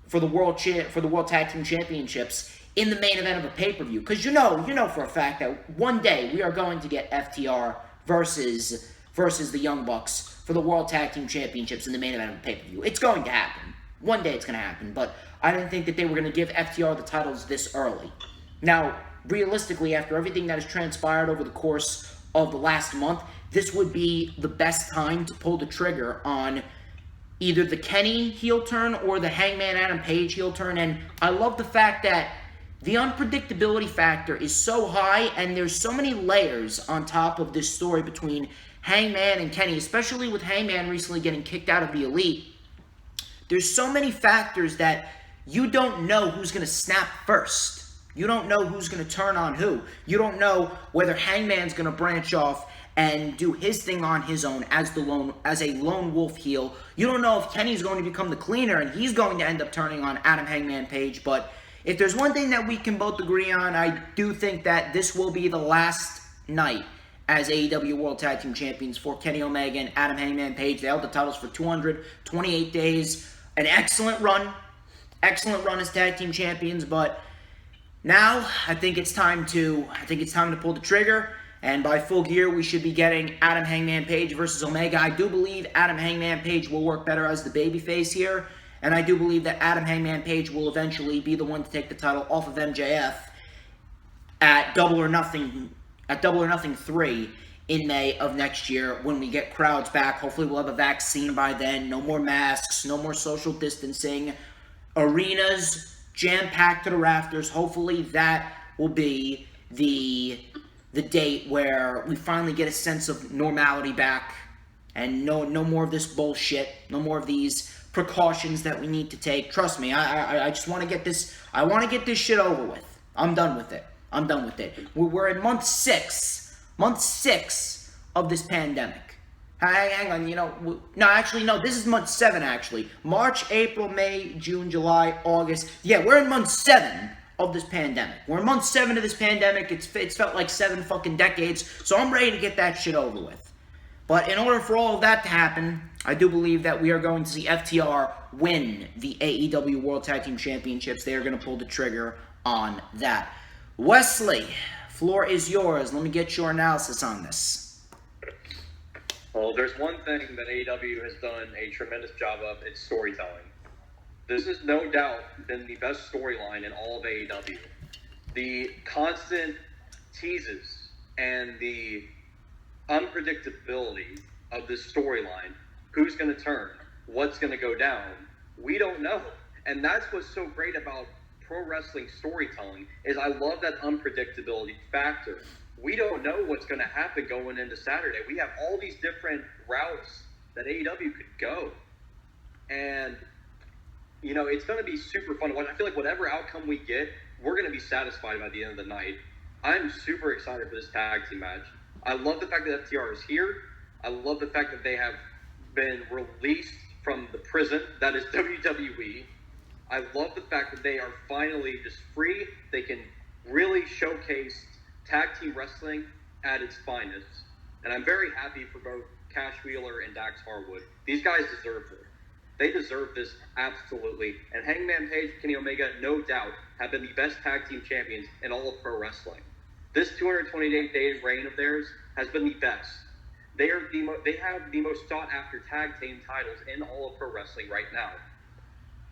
S1: for the World Tag Team Championships in the main event of a pay-per-view. Because you know for a fact that one day we are going to get FTR versus the Young Bucks for the World Tag Team Championships in the main event of a pay-per-view. It's going to happen. One day it's going to happen. But I didn't think that they were going to give FTR the titles this early. Now, realistically, after everything that has transpired over the course of the last month, this would be the best time to pull the trigger on either the Kenny heel turn or the Hangman Adam Page heel turn. And I love the fact that the unpredictability factor is so high, and there's so many layers on top of this story between Hangman and Kenny, especially with Hangman recently getting kicked out of the Elite. There's so many factors that you don't know who's going to snap first. You don't know who's going to turn on who. You don't know whether Hangman's going to branch off and do his thing on his own as a lone wolf heel. You don't know if Kenny's going to become the cleaner and he's going to end up turning on Adam Hangman Page. But if there's one thing that we can both agree on, I do think that this will be the last night as AEW World Tag Team Champions for Kenny Omega and Adam Hangman Page. They held the titles for 228 days. An excellent run as tag team champions, but now I think it's time to pull the trigger And by Full Gear, we should be getting Adam Hangman Page versus Omega. I do believe Adam Hangman Page will work better as the babyface here. And I do believe that Adam Hangman Page will eventually be the one to take the title off of MJF at Double or Nothing 3 in May of next year when we get crowds back. Hopefully we'll have a vaccine by then. No more masks, no more social distancing. Arenas jam-packed to the rafters. Hopefully that will be the date where we finally get a sense of normality back and no more of this bullshit, no more of these precautions that we need to take. Trust me, I just want to get this. I want to get this shit over with. I'm done with it. We're in month six of this pandemic. Hang on, no, this is month 7 actually. March, April, May, June, July, August. Yeah, we're in month 7 of this pandemic. We're in month 7 of this pandemic. It's felt like 7 fucking decades. So I'm ready to get that shit over with. But in order for all of that to happen, I do believe that we are going to see FTR win the AEW World Tag Team Championships. They are going to pull the trigger on that. Wesley, floor is yours. Let me get your analysis on this.
S2: Well, there's one thing that AEW has done a tremendous job of. It's storytelling. This has no doubt been the best storyline in all of AEW. The constant teases and the unpredictability of this storyline, who's going to turn, what's going to go down, we don't know. And that's what's so great about pro wrestling storytelling, is I love that unpredictability factor. We don't know what's going to happen going into Saturday. We have all these different routes that AEW could go. And, it's going to be super fun to watch. I feel like whatever outcome we get, we're going to be satisfied by the end of the night. I'm super excited for this tag team match. I love the fact that FTR is here. I love the fact that they have been released from the prison that is WWE. I love the fact that they are finally just free. They can really showcase tag team wrestling at its finest. And I'm very happy for both Cash Wheeler and Dax Harwood. These guys deserve it. They deserve this absolutely. And Hangman Page and Kenny Omega, no doubt, have been the best tag team champions in all of pro wrestling. This 228-day reign of theirs has been the best. They have the most sought-after tag team titles in all of pro wrestling right now.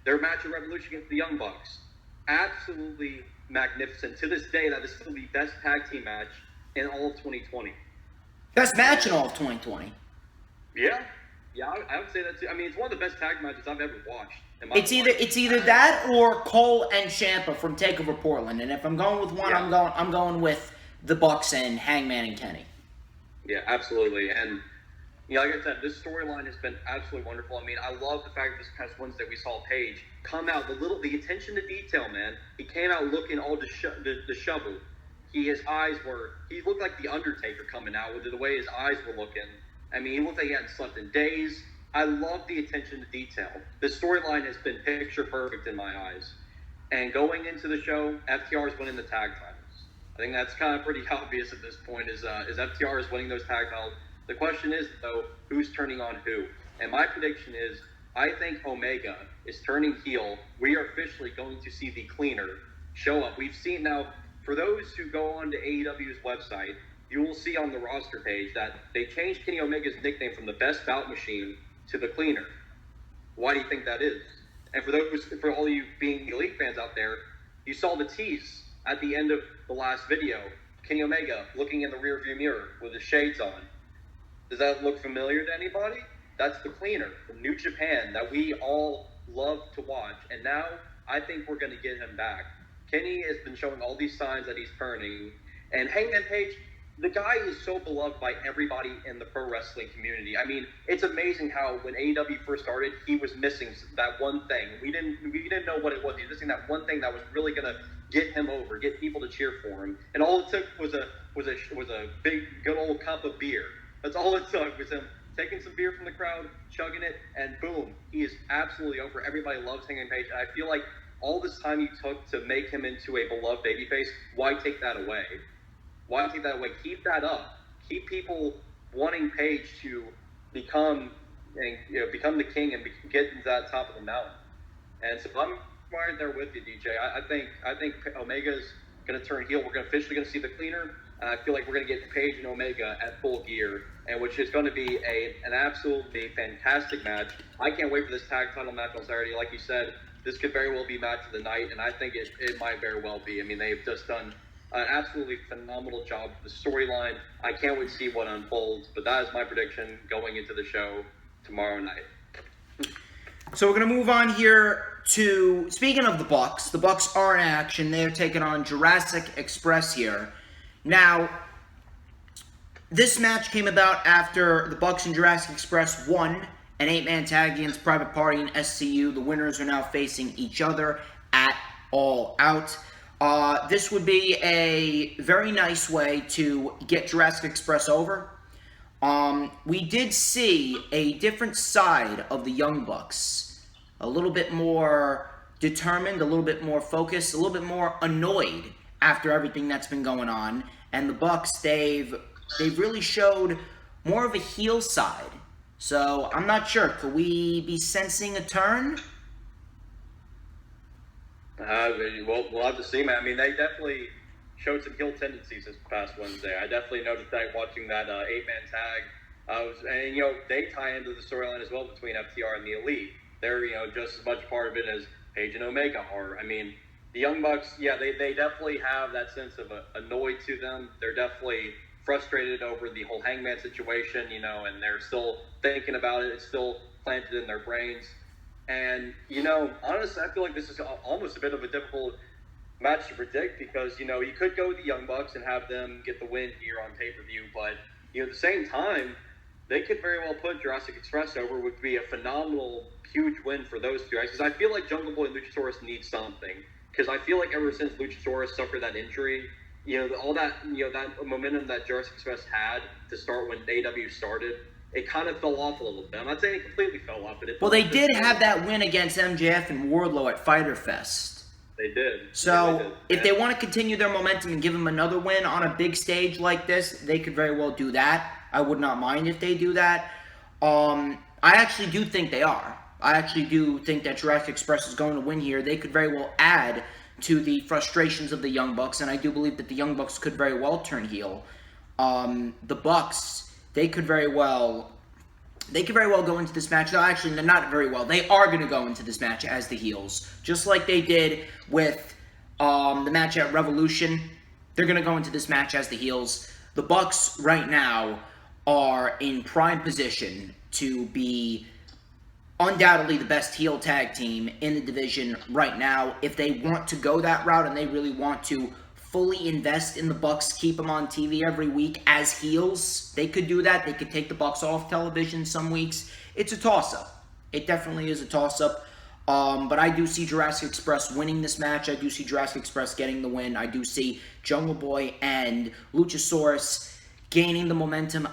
S2: Their match at Revolution against the Young Bucks, absolutely magnificent. To this day, that is still the best tag team match in all of 2020.
S1: Best match in all of 2020.
S2: Yeah, I would say that too. I mean, it's one of the best tag matches I've ever watched.
S1: It's either that or Cole and Ciampa from TakeOver Portland. And if I'm going with one, yeah. I'm going with the Bucks and Hangman and Kenny.
S2: Yeah, absolutely. And like I said, this storyline has been absolutely wonderful. I mean, I love the fact that this past Wednesday we saw Paige come out, the attention to detail, man. He came out looking all disheveled. He looked like the Undertaker coming out with the way his eyes were looking. I mean, he looked like he hadn't slept in days. I love the attention to detail. The storyline has been picture perfect in my eyes. And going into the show, FTR is winning the tag titles. I think that's kind of pretty obvious at this point, is FTR is winning those tag titles. The question is, though, who's turning on who? And my prediction is, I think Omega is turning heel. We are officially going to see the cleaner show up. We've seen now, for those who go on to AEW's website, you will see on the roster page that they changed Kenny Omega's nickname from the Best Bout Machine to the Cleaner. Why do you think that is? And for all you being Elite fans out there, you saw the tease at the end of the last video. Kenny Omega looking in the rearview mirror with his shades on. Does that look familiar to anybody? That's the Cleaner from New Japan that we all love to watch. And now I think we're going to get him back. Kenny has been showing all these signs that he's turning. And Hangman Page, the guy is so beloved by everybody in the pro wrestling community. I mean, it's amazing how when AEW first started, he was missing that one thing. We didn't know what it was. He was missing that one thing that was really going to get him over, get people to cheer for him. And all it took was a big, good old cup of beer. That's all it took, was him taking some beer from the crowd, chugging it, and boom, he is absolutely over. Everybody loves Hangman Page, and I feel like all this time you took to make him into a beloved babyface, why take that away? Why take that away? Keep that up. Keep people wanting Page to become the king and get to that top of the mountain. And so I'm right there with you, DJ. I think Omega's going to turn heel. We're officially going to see the Cleaner. And I feel like we're going to get Page and Omega at full gear, and which is going to be an absolutely fantastic match. I can't wait for this tag title match on Saturday. Like you said, this could very well be match of the night, and I think it might very well be. I mean, they've just done an absolutely phenomenal job with the storyline. I can't wait to see what unfolds, but that is my prediction going into the show tomorrow night.
S1: So we're going to move on here to, speaking of the Bucks are in action. They're taking on Jurassic Express here. Now, this match came about after the Bucks and Jurassic Express won an 8-man tag against Private Party and SCU. The winners are now facing each other at All Out. This would be a very nice way to get Jurassic Express over. We did see a different side of the Young Bucks. A little bit more determined, a little bit more focused, a little bit more annoyed after everything that's been going on. And the Bucks, they've really showed more of a heel side. So, I'm not sure. Could we be sensing a turn?
S2: We'll have to see, man. I mean, they definitely showed some heel tendencies this past Wednesday. I definitely noticed that watching that 8-man tag. And, they tie into the storyline as well between FTR and the Elite. They're, just as much part of it as Page and Omega are. I mean, the Young Bucks, yeah, they definitely have that sense of annoyed to them. They're definitely frustrated over the whole Hangman situation, and they're still thinking about it. It's still planted in their brains. And, honestly, I feel like this is almost a bit of a difficult match to predict because, you could go with the Young Bucks and have them get the win here on pay-per-view. But, at the same time, they could very well put Jurassic Express over, would be a phenomenal, huge win for those two guys. Because I feel like Jungle Boy and Luchasaurus need something. Because I feel like ever since Luchasaurus suffered that injury, all that, that momentum that Jurassic Express had to start when AEW started, it kind of fell off a little bit. I'm not saying it completely fell off, but it.
S1: Well, they did have that win against MJF and Wardlow at Fyter Fest.
S2: They did.
S1: So, if they want to continue their momentum and give them another win on a big stage like this, they could very well do that. I would not mind if they do that. I actually do think they are. I actually do think that Jurassic Express is going to win here. They could very well add to the frustrations of the Young Bucks, and I do believe that the Young Bucks could very well turn heel. The Bucks, they could very well go into this match. No, actually, not very well. They are going to go into this match as the heels, just like they did with the match at Revolution. They're going to go into this match as the heels. The Bucks right now are in prime position to be undoubtedly the best heel tag team in the division right now. If they want to go that route and they really want to fully invest in the Bucks, keep them on TV every week as heels, they could do that. They could take the Bucks off television some weeks. It's a toss-up. It definitely is a toss-up. But I do see Jurassic Express winning this match. I do see Jurassic Express getting the win. I do see Jungle Boy and Luchasaurus gaining the momentum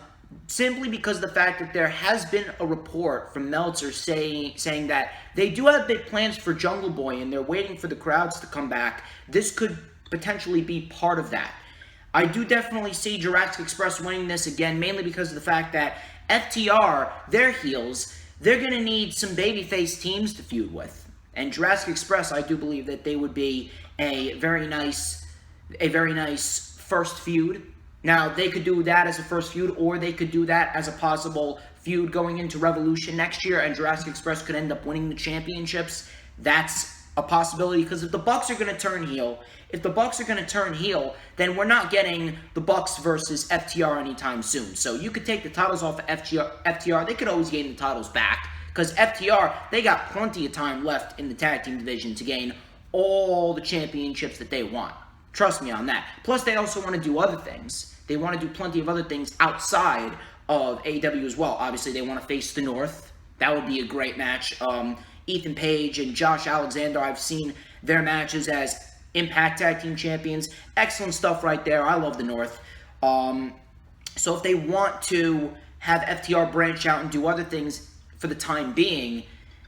S1: simply because of the fact that there has been a report from Meltzer saying that they do have big plans for Jungle Boy and they're waiting for the crowds to come back. This could potentially be part of that. I do definitely see Jurassic Express winning this again, mainly because of the fact that FTR, their heels, they're going to need some babyface teams to feud with. And Jurassic Express, I do believe that they would be a very nice first feud. Now, they could do that as a first feud, or they could do that as a possible feud going into Revolution next year, and Jurassic Express could end up winning the championships. That's a possibility, because if the Bucks are going to turn heel, then we're not getting the Bucks versus FTR anytime soon. So you could take the titles off of FTR. They could always gain the titles back, because FTR, they got plenty of time left in the tag team division to gain all the championships that they want. Trust me on that. Plus, they also want to do other things. They want to do plenty of other things outside of AEW as well. Obviously, they want to face the North. That would be a great match. Ethan Page and Josh Alexander, I've seen their matches as Impact Tag Team Champions. Excellent stuff right there. I love the North. So if they want to have FTR branch out and do other things for the time being,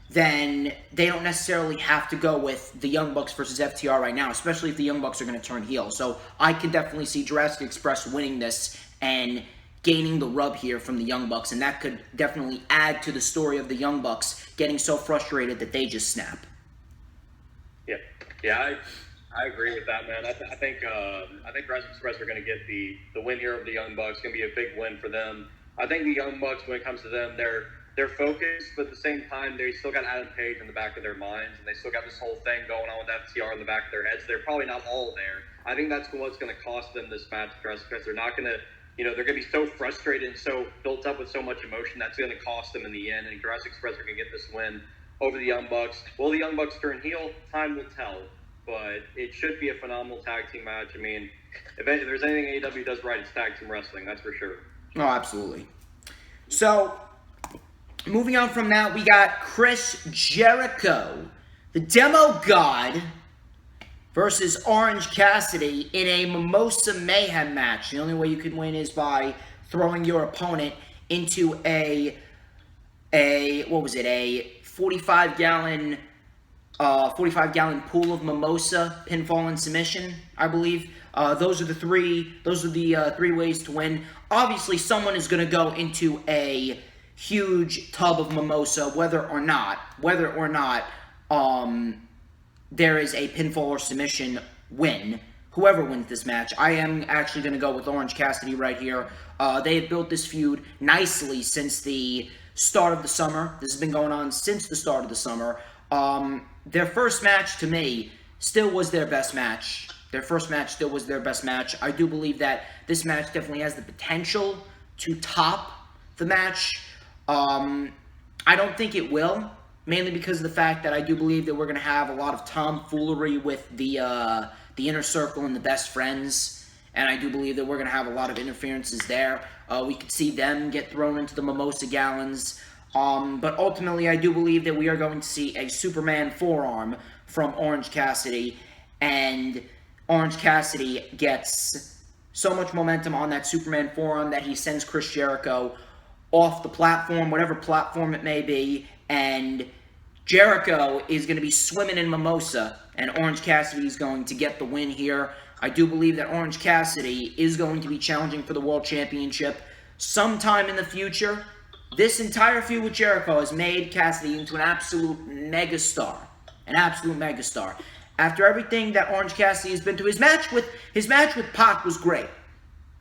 S1: then they don't necessarily have to go with the Young Bucks versus FTR right now, especially if the Young Bucks are going to turn heel. So I can definitely see Jurassic Express winning this and gaining the rub here from the Young Bucks, and that could definitely add to the story of the Young Bucks getting so frustrated that they just snap.
S2: Yeah, I agree with that, man. I think Jurassic Express are going to get the win here over the Young Bucks. It's going to be a big win for them. I think the Young Bucks, when it comes to them, they're focused, but at the same time, they still got Adam Page in the back of their minds, and they still got this whole thing going on with FTR in the back of their heads. They're probably not all there. I think that's what's going to cost them this match, Jurassic Express. They're not going to, they're going to be so frustrated and so built up with so much emotion that's going to cost them in the end. And Jurassic Express are going to get this win over the Young Bucks. Will the Young Bucks turn heel? Time will tell. But it should be a phenomenal tag team match. I mean, if there's anything AEW does right, it's tag team wrestling. That's for sure.
S1: Oh, absolutely. So, moving on from that, we got Chris Jericho, the Demo God, versus Orange Cassidy in a Mimosa Mayhem match. The only way you can win is by throwing your opponent into a 45-gallon pool of mimosa, pinfall and submission, I believe. Those are the three ways to win. Obviously, someone is going to go into a huge tub of mimosa, whether or not there is a pinfall or submission win. Whoever wins this match, I am actually going to go with Orange Cassidy right here. They have built this feud nicely since the start of the summer. This has been going on since the start of the summer. Their first match, to me, still was their best match. I do believe that this match definitely has the potential to top the match. I don't think it will, mainly because of the fact that I do believe that we're going to have a lot of tomfoolery with the Inner Circle and the Best Friends, and I do believe that we're going to have a lot of interferences there. We could see them get thrown into the mimosa gallons. But ultimately, I do believe that we are going to see a Superman forearm from Orange Cassidy, and Orange Cassidy gets so much momentum on that Superman forearm that he sends Chris Jericho off the platform, whatever platform it may be, and Jericho is going to be swimming in mimosa, and Orange Cassidy is going to get the win here. I do believe that Orange Cassidy is going to be challenging for the World Championship sometime in the future. This entire feud with Jericho has made Cassidy into an absolute megastar. After everything that Orange Cassidy has been through, his match with Pac was great.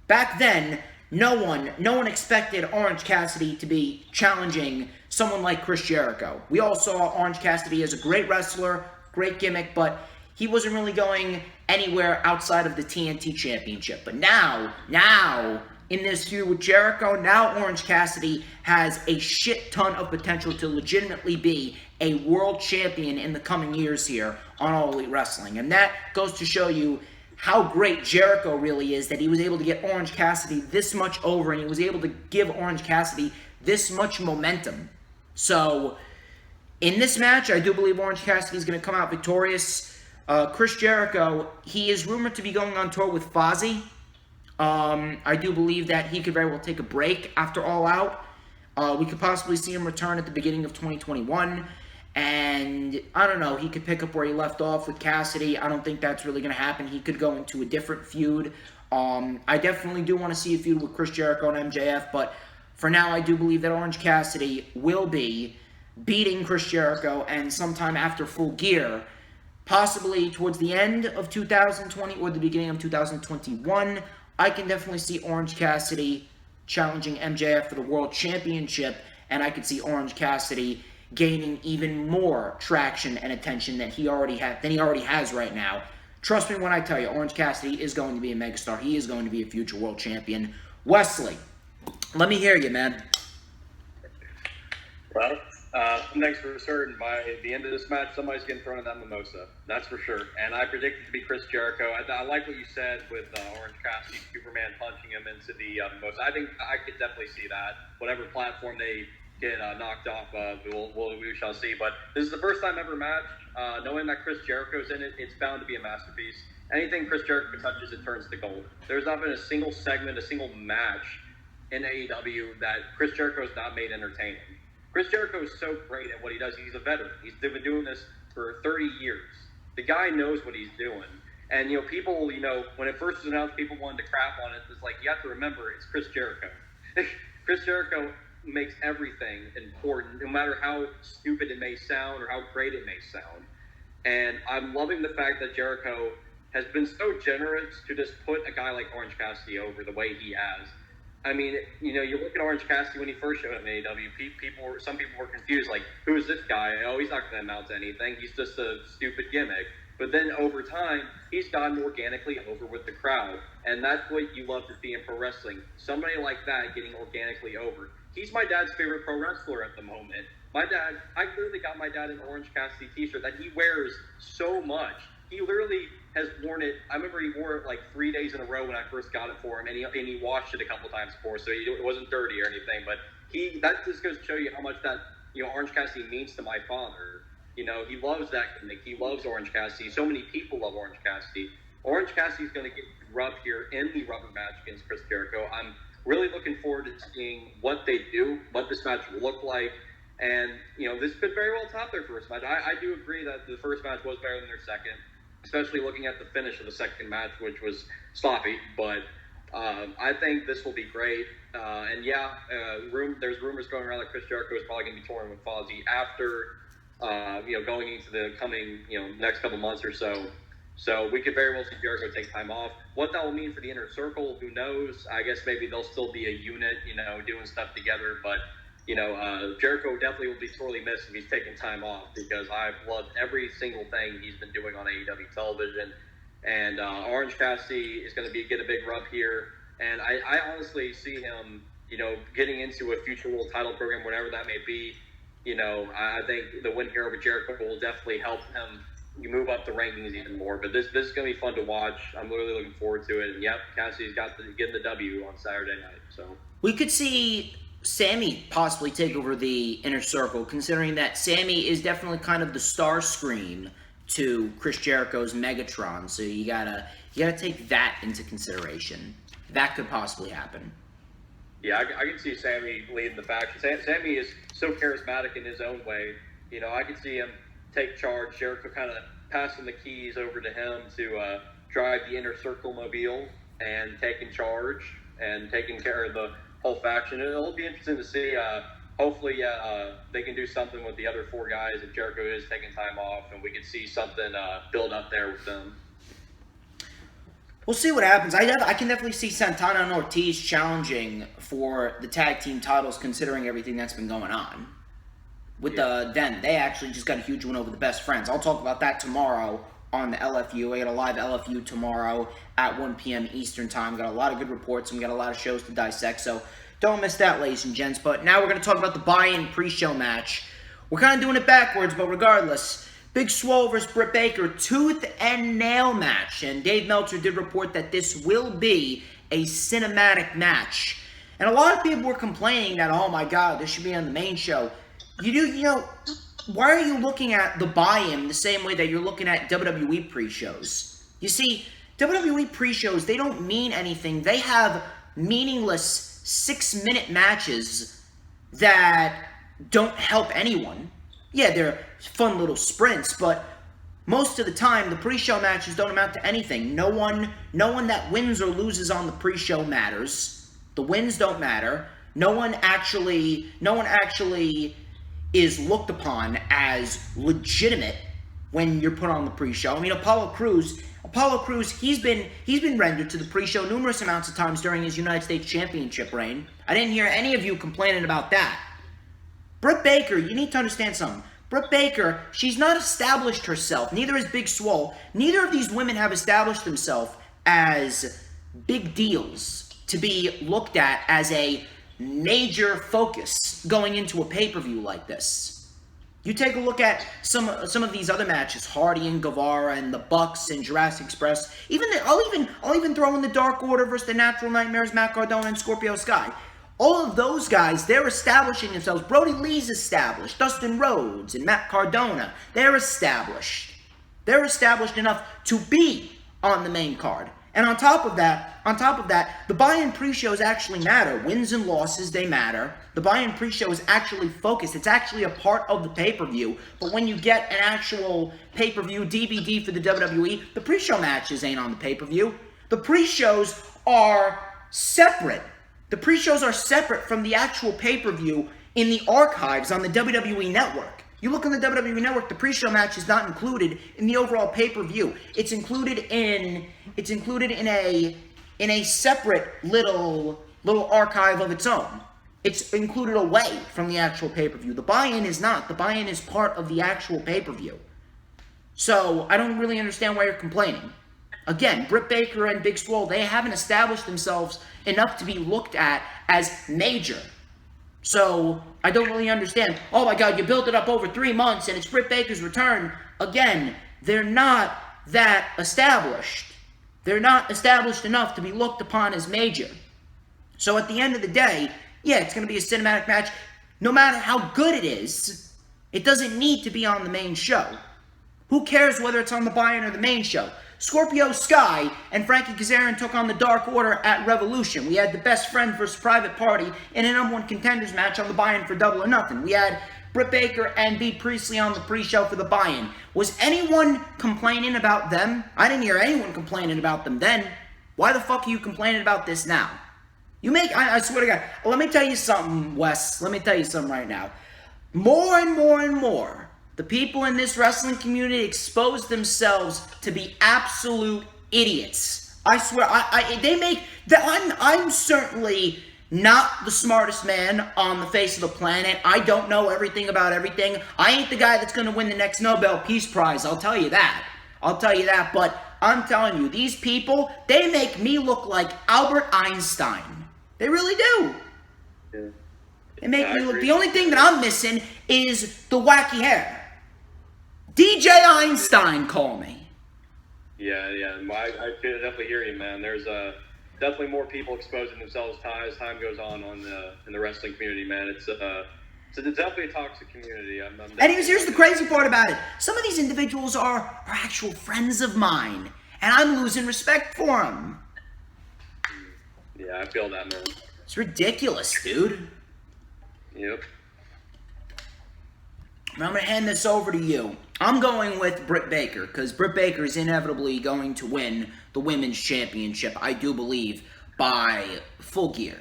S1: Back then, no one expected Orange Cassidy to be challenging someone like Chris Jericho. We all saw Orange Cassidy as a great wrestler, great gimmick, but he wasn't really going anywhere outside of the TNT Championship. But now, in this feud with Jericho, now Orange Cassidy has a shit ton of potential to legitimately be a world champion in the coming years here on All Elite Wrestling. And that goes to show you how great Jericho really is, that he was able to get Orange Cassidy this much over, and he was able to give Orange Cassidy this much momentum. So, in this match, I do believe Orange Cassidy is going to come out victorious. Chris Jericho, he is rumored to be going on tour with Fozzy. I do believe that he could very well take a break after All Out. We could possibly see him return at the beginning of 2021. And, I don't know, he could pick up where he left off with Cassidy. I don't think that's really going to happen. He could go into a different feud. I definitely do want to see a feud with Chris Jericho and MJF. But for now, I do believe that Orange Cassidy will be beating Chris Jericho. And sometime after Full Gear, possibly towards the end of 2020 or the beginning of 2021, I can definitely see Orange Cassidy challenging MJF for the World Championship, and I could see Orange Cassidy gaining even more traction and attention than he already has right now. Trust me when I tell you, Orange Cassidy is going to be a megastar. He is going to be a future world champion. Wesley, let me hear you, man.
S2: Well, next for certain, by the end of this match, somebody's getting thrown in that mimosa. That's for sure. And I predict it to be Chris Jericho. I like what you said with Orange Cassidy, Superman punching him into the mimosa. I think I could definitely see that. Whatever platform they get knocked off of, we shall see. But this is the first time ever match. Knowing that Chris Jericho's in it, it's bound to be a masterpiece. Anything Chris Jericho touches, it turns to gold. There's not been a single segment, a single match in AEW that Chris Jericho's not made entertaining. Chris Jericho is so great at what he does. He's a veteran. He's been doing this for 30 years. The guy knows what he's doing. And, people, when it first was announced, people wanted to crap on it. It's like, you have to remember, it's Chris Jericho. Chris Jericho makes everything important, no matter how stupid it may sound or how great it may sound. And I'm loving the fact that Jericho has been so generous to just put a guy like Orange Cassidy over the way he has. I mean, you look at Orange Cassidy when he first showed up in AEW, some people were confused, like, who is this guy? Oh, he's not going to amount to anything. He's just a stupid gimmick. But then over time, he's gotten organically over with the crowd. And that's what you love to see in pro wrestling. Somebody like that getting organically over. He's my dad's favorite pro wrestler at the moment. I literally got my dad an Orange Cassidy t-shirt that he wears so much. He literally has worn it. I remember he wore it like 3 days in a row when I first got it for him, and he washed it a couple times before, so it wasn't dirty or anything. But that just goes to show you how much that Orange Cassidy means to my father. He loves that gimmick. He loves Orange Cassidy. So many people love Orange Cassidy. Orange Cassidy's going to get rubbed here in the rubber match against Chris Jericho. I'm really looking forward to seeing what they do, what this match will look like. And, this could very well top their first match. I do agree that the first match was better than their second, especially looking at the finish of the second match, which was sloppy. But I think this will be great. There's rumors going around that Chris Jericho is probably going to be touring with Fozzy after, going into the coming, next couple months or so. So we could very well see Jericho take time off. What that will mean for the Inner Circle, who knows? I guess maybe they'll still be a unit, doing stuff together. But, Jericho definitely will be sorely missed if he's taking time off, because I've loved every single thing he's been doing on AEW television. And Orange Cassidy is going to get a big rub here. And I honestly see him, getting into a future world title program, whatever that may be. I think the win here over Jericho will definitely help him move up the rankings even more. But this is going to be fun to watch. I'm really looking forward to it. And, yep, Cassidy's getting the W on Saturday night. So
S1: we could see Sammy possibly take over the Inner Circle, considering that Sammy is definitely kind of the star screen to Chris Jericho's Megatron. So you gotta take that into consideration. That could possibly happen.
S2: Yeah, I can see Sammy leading the faction. Sammy is so charismatic in his own way. I could see him take charge. Jericho kind of passing the keys over to him to drive the Inner Circle mobile and taking charge and taking care of the whole faction. It'll be interesting to see. Hopefully, they can do something with the other four guys if Jericho is taking time off, and we can see something build up there with them.
S1: We'll see what happens. I can definitely see Santana and Ortiz challenging for the tag team titles, considering everything that's been going on. With them, they actually just got a huge win over the Best Friends. I'll talk about that tomorrow on the LFU. I got a live LFU tomorrow at 1 p.m. Eastern Time. Got a lot of good reports, and we got a lot of shows to dissect, so don't miss that, ladies and gents. But now we're going to talk about the buy-in pre-show match. We're kind of doing it backwards, but regardless, Big Swole versus Britt Baker, tooth and nail match. And Dave Meltzer did report that this will be a cinematic match. And a lot of people were complaining that, oh my God, this should be on the main show. Why are you looking at the buy-in the same way that you're looking at WWE pre-shows? You see, WWE pre-shows, they don't mean anything. They have meaningless 6-minute matches that don't help anyone. Yeah, they're fun little sprints, but most of the time, the pre-show matches don't amount to anything. No one that wins or loses on the pre-show matters. The wins don't matter. No one actually is looked upon as legitimate when you're put on the pre-show. I mean, Apollo Crews, he's been rendered to the pre-show numerous amounts of times during his United States Championship reign. I didn't hear any of you complaining about that. Britt Baker, you need to understand something. Britt Baker, she's not established herself. Neither is Big Swole. Neither of these women have established themselves as big deals to be looked at as a major focus going into a pay-per-view like this. You take a look at some of these other matches, Hardy and Guevara and the Bucks and Jurassic Express. I'll even throw in the Dark Order versus the Natural Nightmares, Matt Cardona and Scorpio Sky. All of those guys, they're establishing themselves. Brody Lee's established. Dustin Rhodes and Matt Cardona, they're established. They're established enough to be on the main card. And on top of that, the buy-in pre-shows actually matter. Wins and losses, they matter. The buy-in pre-show is actually focused. It's actually a part of the pay-per-view. But when you get an actual pay-per-view DVD for the WWE, the pre-show matches ain't on the pay-per-view. The pre-shows are separate. The pre-shows are separate from the actual pay-per-view in the archives on the WWE Network. You look on the WWE Network, the pre-show match is not included in the overall pay-per-view. It's included in a separate little archive of its own. It's included away from the actual pay-per-view. The buy-in is not. The buy-in is part of the actual pay-per-view. So I don't really understand why you're complaining. Again, Britt Baker and Big Swole, they haven't established themselves enough to be looked at as major. So I don't really understand. Oh my God, you built it up over 3 months and it's Britt Baker's return. Again, they're not that established. They're not established enough to be looked upon as major. So at the end of the day, yeah, it's going to be a cinematic match. No matter how good it is, it doesn't need to be on the main show. Who cares whether it's on the buy-in or the main show? Scorpio Sky and Frankie Kazarian took on the Dark Order at Revolution. We had the Best Friend versus Private Party in a #1 contenders match on the buy-in for Double or Nothing. We had Britt Baker and B. Priestley on the pre-show for the buy-in. Was anyone complaining about them? I didn't hear anyone complaining about them then. Why the fuck are you complaining about this now? I swear to God, let me tell you something, Wes. Let me tell you something right now. More and more and more, the people in this wrestling community expose themselves to be absolute idiots. I swear, I'm certainly not the smartest man on the face of the planet. I don't know everything about everything. I ain't the guy that's going to win the next Nobel Peace Prize, I'll tell you that. But I'm telling you, these people, they make me look like Albert Einstein. They really do.
S2: Yeah.
S1: They make me look. The only thing that I'm missing is the wacky hair. DJ Einstein, call me.
S2: Yeah. I definitely hear you, man. There's definitely more people exposing themselves as time goes on in the wrestling community, man. It's definitely a toxic community.
S1: And here's the crazy part about it. Some of these individuals are actual friends of mine, and I'm losing respect for them.
S2: Yeah, I feel that, man.
S1: It's ridiculous, dude.
S2: Yep.
S1: I'm going to hand this over to you. I'm going with Britt Baker, because Britt Baker is inevitably going to win the Women's Championship, I do believe, by Full Gear.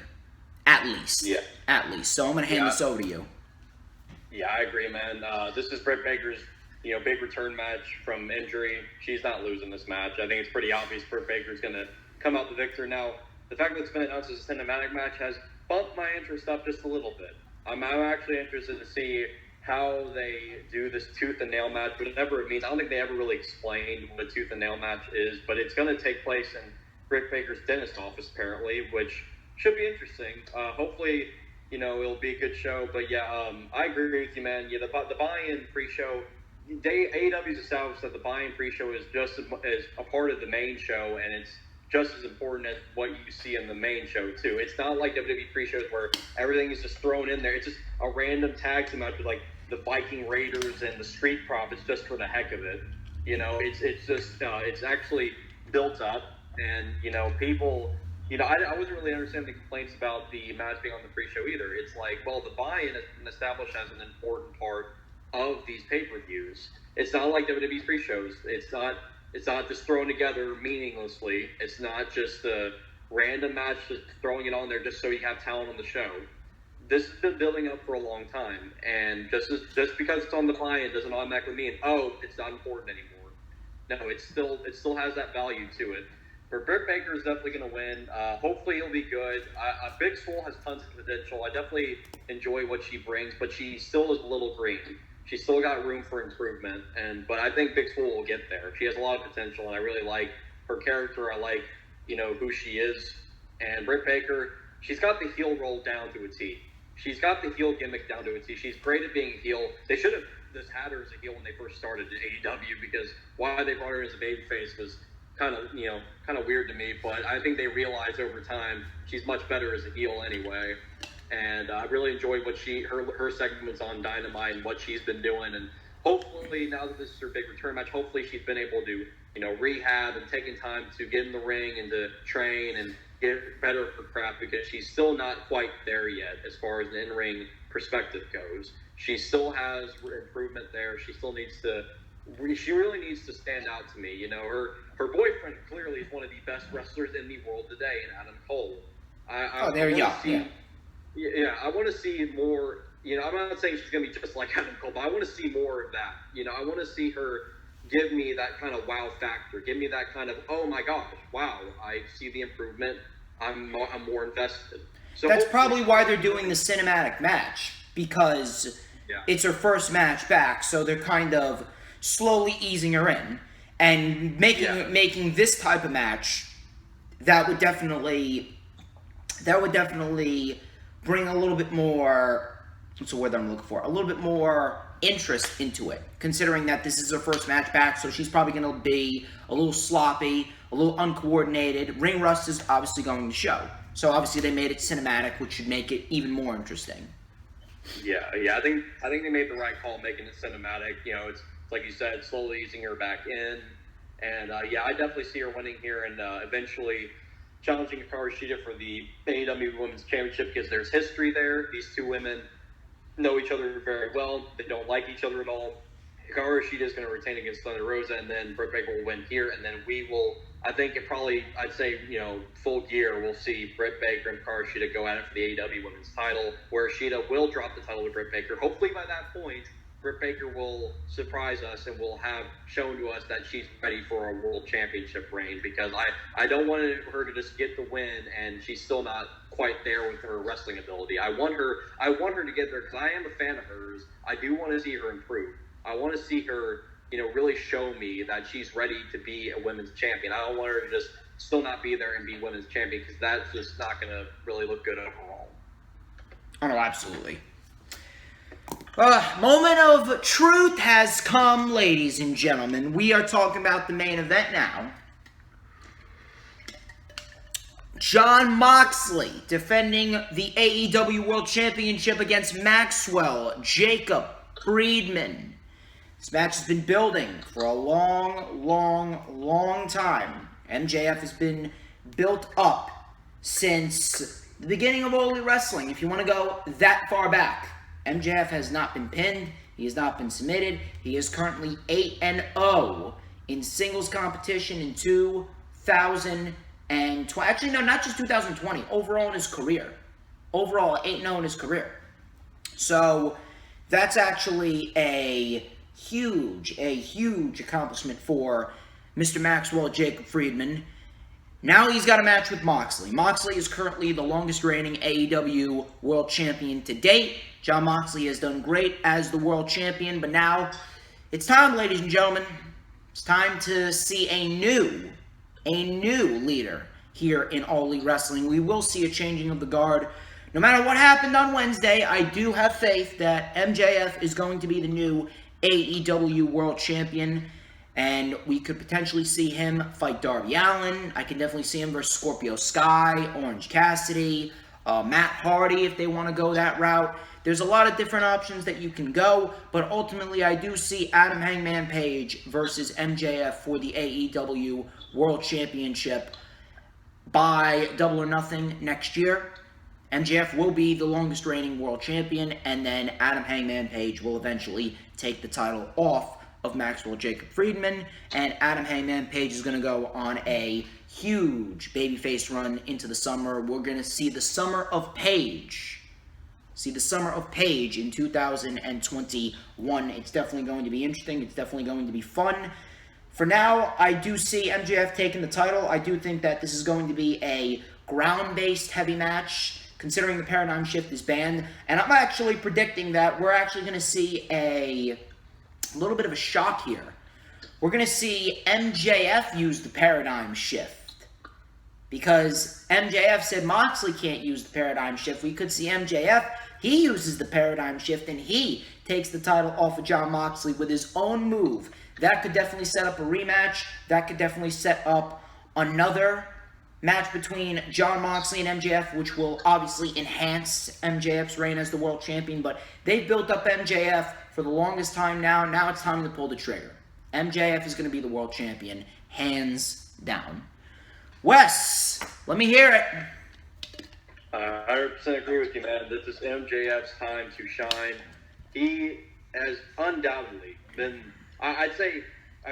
S1: At least.
S2: Yeah.
S1: At least. So I'm going to hand this over to you.
S2: Yeah, I agree, man. This is Britt Baker's, big return match from injury. She's not losing this match. I think it's pretty obvious Britt Baker's going to come out the victor. Now, the fact that it's been announced as a cinematic match has bumped my interest up just a little bit. I'm actually interested to see how they do this tooth and nail match, whatever it means. I don't think they ever really explained what a tooth and nail match is, but it's going to take place in Britt Baker's dentist office, apparently, which should be interesting. Hopefully, it'll be a good show. But yeah, I agree with you, man. Yeah, the buy-in pre-show, AEW's established that the buy-in pre-show is just as a part of the main show, and it's just as important as what you see in the main show, too. It's not like WWE pre-shows where everything is just thrown in there. It's just a random tag team match with, like, the Viking Raiders and the Street Profits just for the heck of it. It's just, it's actually built up. And, people, I wasn't really understanding the complaints about the match being on the pre-show either. It's like, well, the buy-in has been established as an important part of these pay-per-views. It's not like WWE's pre-shows. It's not just thrown together meaninglessly. It's not just a random match, just throwing it on there just so you have talent on the show. This has been building up for a long time, and just because it's on the buy-in doesn't automatically mean, it's not important anymore. No, it still has that value to it. But Britt Baker is definitely going to win. Hopefully he'll be good. Big Swole has tons of potential. I definitely enjoy what she brings, but she still is a little green. She's still got room for improvement, but I think Big Swole will get there. She has a lot of potential, and I really like her character. I like, who she is. And Britt Baker, she's got the heel role down to a T. She's got the heel gimmick down to a T. She's great at being a heel. They should have just had her as a heel when they first started in AEW, because why they brought her as a babyface was kind of weird to me. But I think they realized over time she's much better as a heel anyway. And I really enjoyed what her segments on Dynamite and what she's been doing. And hopefully, now that this is her big return match, hopefully she's been able to, rehab and taking time to get in the ring and to train and get better at her craft, because she's still not quite there yet as far as an in-ring perspective goes. She still has improvement there. She really needs to stand out to me. Her boyfriend clearly is one of the best wrestlers in the world today, in Adam Cole.
S1: There you go.
S2: Yeah, I want to see more I'm not saying she's going to be just like Adam Cole, but I want to see more of that. I want to see her give me that kind of wow factor. Give me that kind of, oh my gosh, wow, I see the improvement. I'm more invested. So
S1: that's probably why they're doing the cinematic match, because it's her first match back, so they're kind of slowly easing her in and making this type of match that would definitely bring a little bit more, what's the word that I'm looking for? A little bit more interest into it, considering that this is her first match back, so she's probably going to be a little sloppy, a little uncoordinated. Ring rust is obviously going to show. So obviously they made it cinematic, which should make it even more interesting.
S2: Yeah. I think they made the right call making it cinematic. It's like you said, slowly easing her back in. And I definitely see her winning here and eventually challenging Sheida for the AEW Women's Championship, because there's history there. These two women know each other very well. They don't like each other at all. Sheida is going to retain against Thunder Rosa, and then Britt Baker will win here, and then we will. I think I'd say full gear, we'll see Britt Baker and Sheida go at it for the AEW Women's title, where Sheida will drop the title to Britt Baker. Hopefully by that point, Britt Baker will surprise us and will have shown to us that she's ready for a world championship reign, because I don't want her to just get the win and she's still not quite there with her wrestling ability. I want her to get there, because I am a fan of hers. I do want to see her improve. I want to see her, really show me that she's ready to be a women's champion. I don't want her to just still not be there and be women's champion, because that's just not going to really look good overall.
S1: Oh, no, absolutely. Moment of truth has come, ladies and gentlemen. We are talking about the main event now. Jon Moxley defending the AEW World Championship against Maxwell Jacob Friedman. This match has been building for a long time. MJF has been built up since the beginning of All Elite Wrestling, if you want to go that far back. MJF has not been pinned. He has not been submitted. He is currently 8-0 in singles competition in 2020. Actually, no, not just 2020. Overall in his career. Overall, 8-0 in his career. So, that's actually a huge accomplishment for Mr. Maxwell Jacob Friedman. Now he's got a match with Moxley. Moxley is currently the longest reigning AEW World Champion to date. Jon Moxley has done great as the World Champion, but now it's time, ladies and gentlemen. It's time to see a new leader here in All Elite Wrestling. We will see a changing of the guard. No matter what happened on Wednesday, I do have faith that MJF is going to be the new AEW World Champion, and we could potentially see him fight Darby Allin. I can definitely see him versus Scorpio Sky, Orange Cassidy, Matt Hardy if they want to go that route. There's a lot of different options that you can go, but ultimately I do see Adam Hangman Page versus MJF for the AEW World Championship by Double or Nothing next year. MJF will be the longest reigning world champion, and then Adam Hangman Page will eventually take the title off of Maxwell Jacob Friedman, and Adam Hangman Page is going to go on a huge babyface run into the summer. We're going to see the Summer of Page. In 2021. It's definitely going to be interesting. It's definitely going to be fun. For now, I do see MJF taking the title. I do think that this is going to be a ground-based heavy match, considering the paradigm shift is banned. And I'm actually predicting that we're actually going to see a little bit of a shock here. We're going to see MJF use the paradigm shift, because MJF said Moxley can't use the paradigm shift. We could see MJF, he uses the paradigm shift, and he takes the title off of Jon Moxley with his own move. That could definitely set up a rematch. That could definitely set up another match between Jon Moxley and MJF, which will obviously enhance MJF's reign as the world champion. But they've built up MJF for the longest time now. Now it's time to pull the trigger. MJF is going to be the world champion, hands down. Wes, let me hear it.
S2: I 100% agree with you, man. This is MJF's time to shine. He has undoubtedly been, I'd say,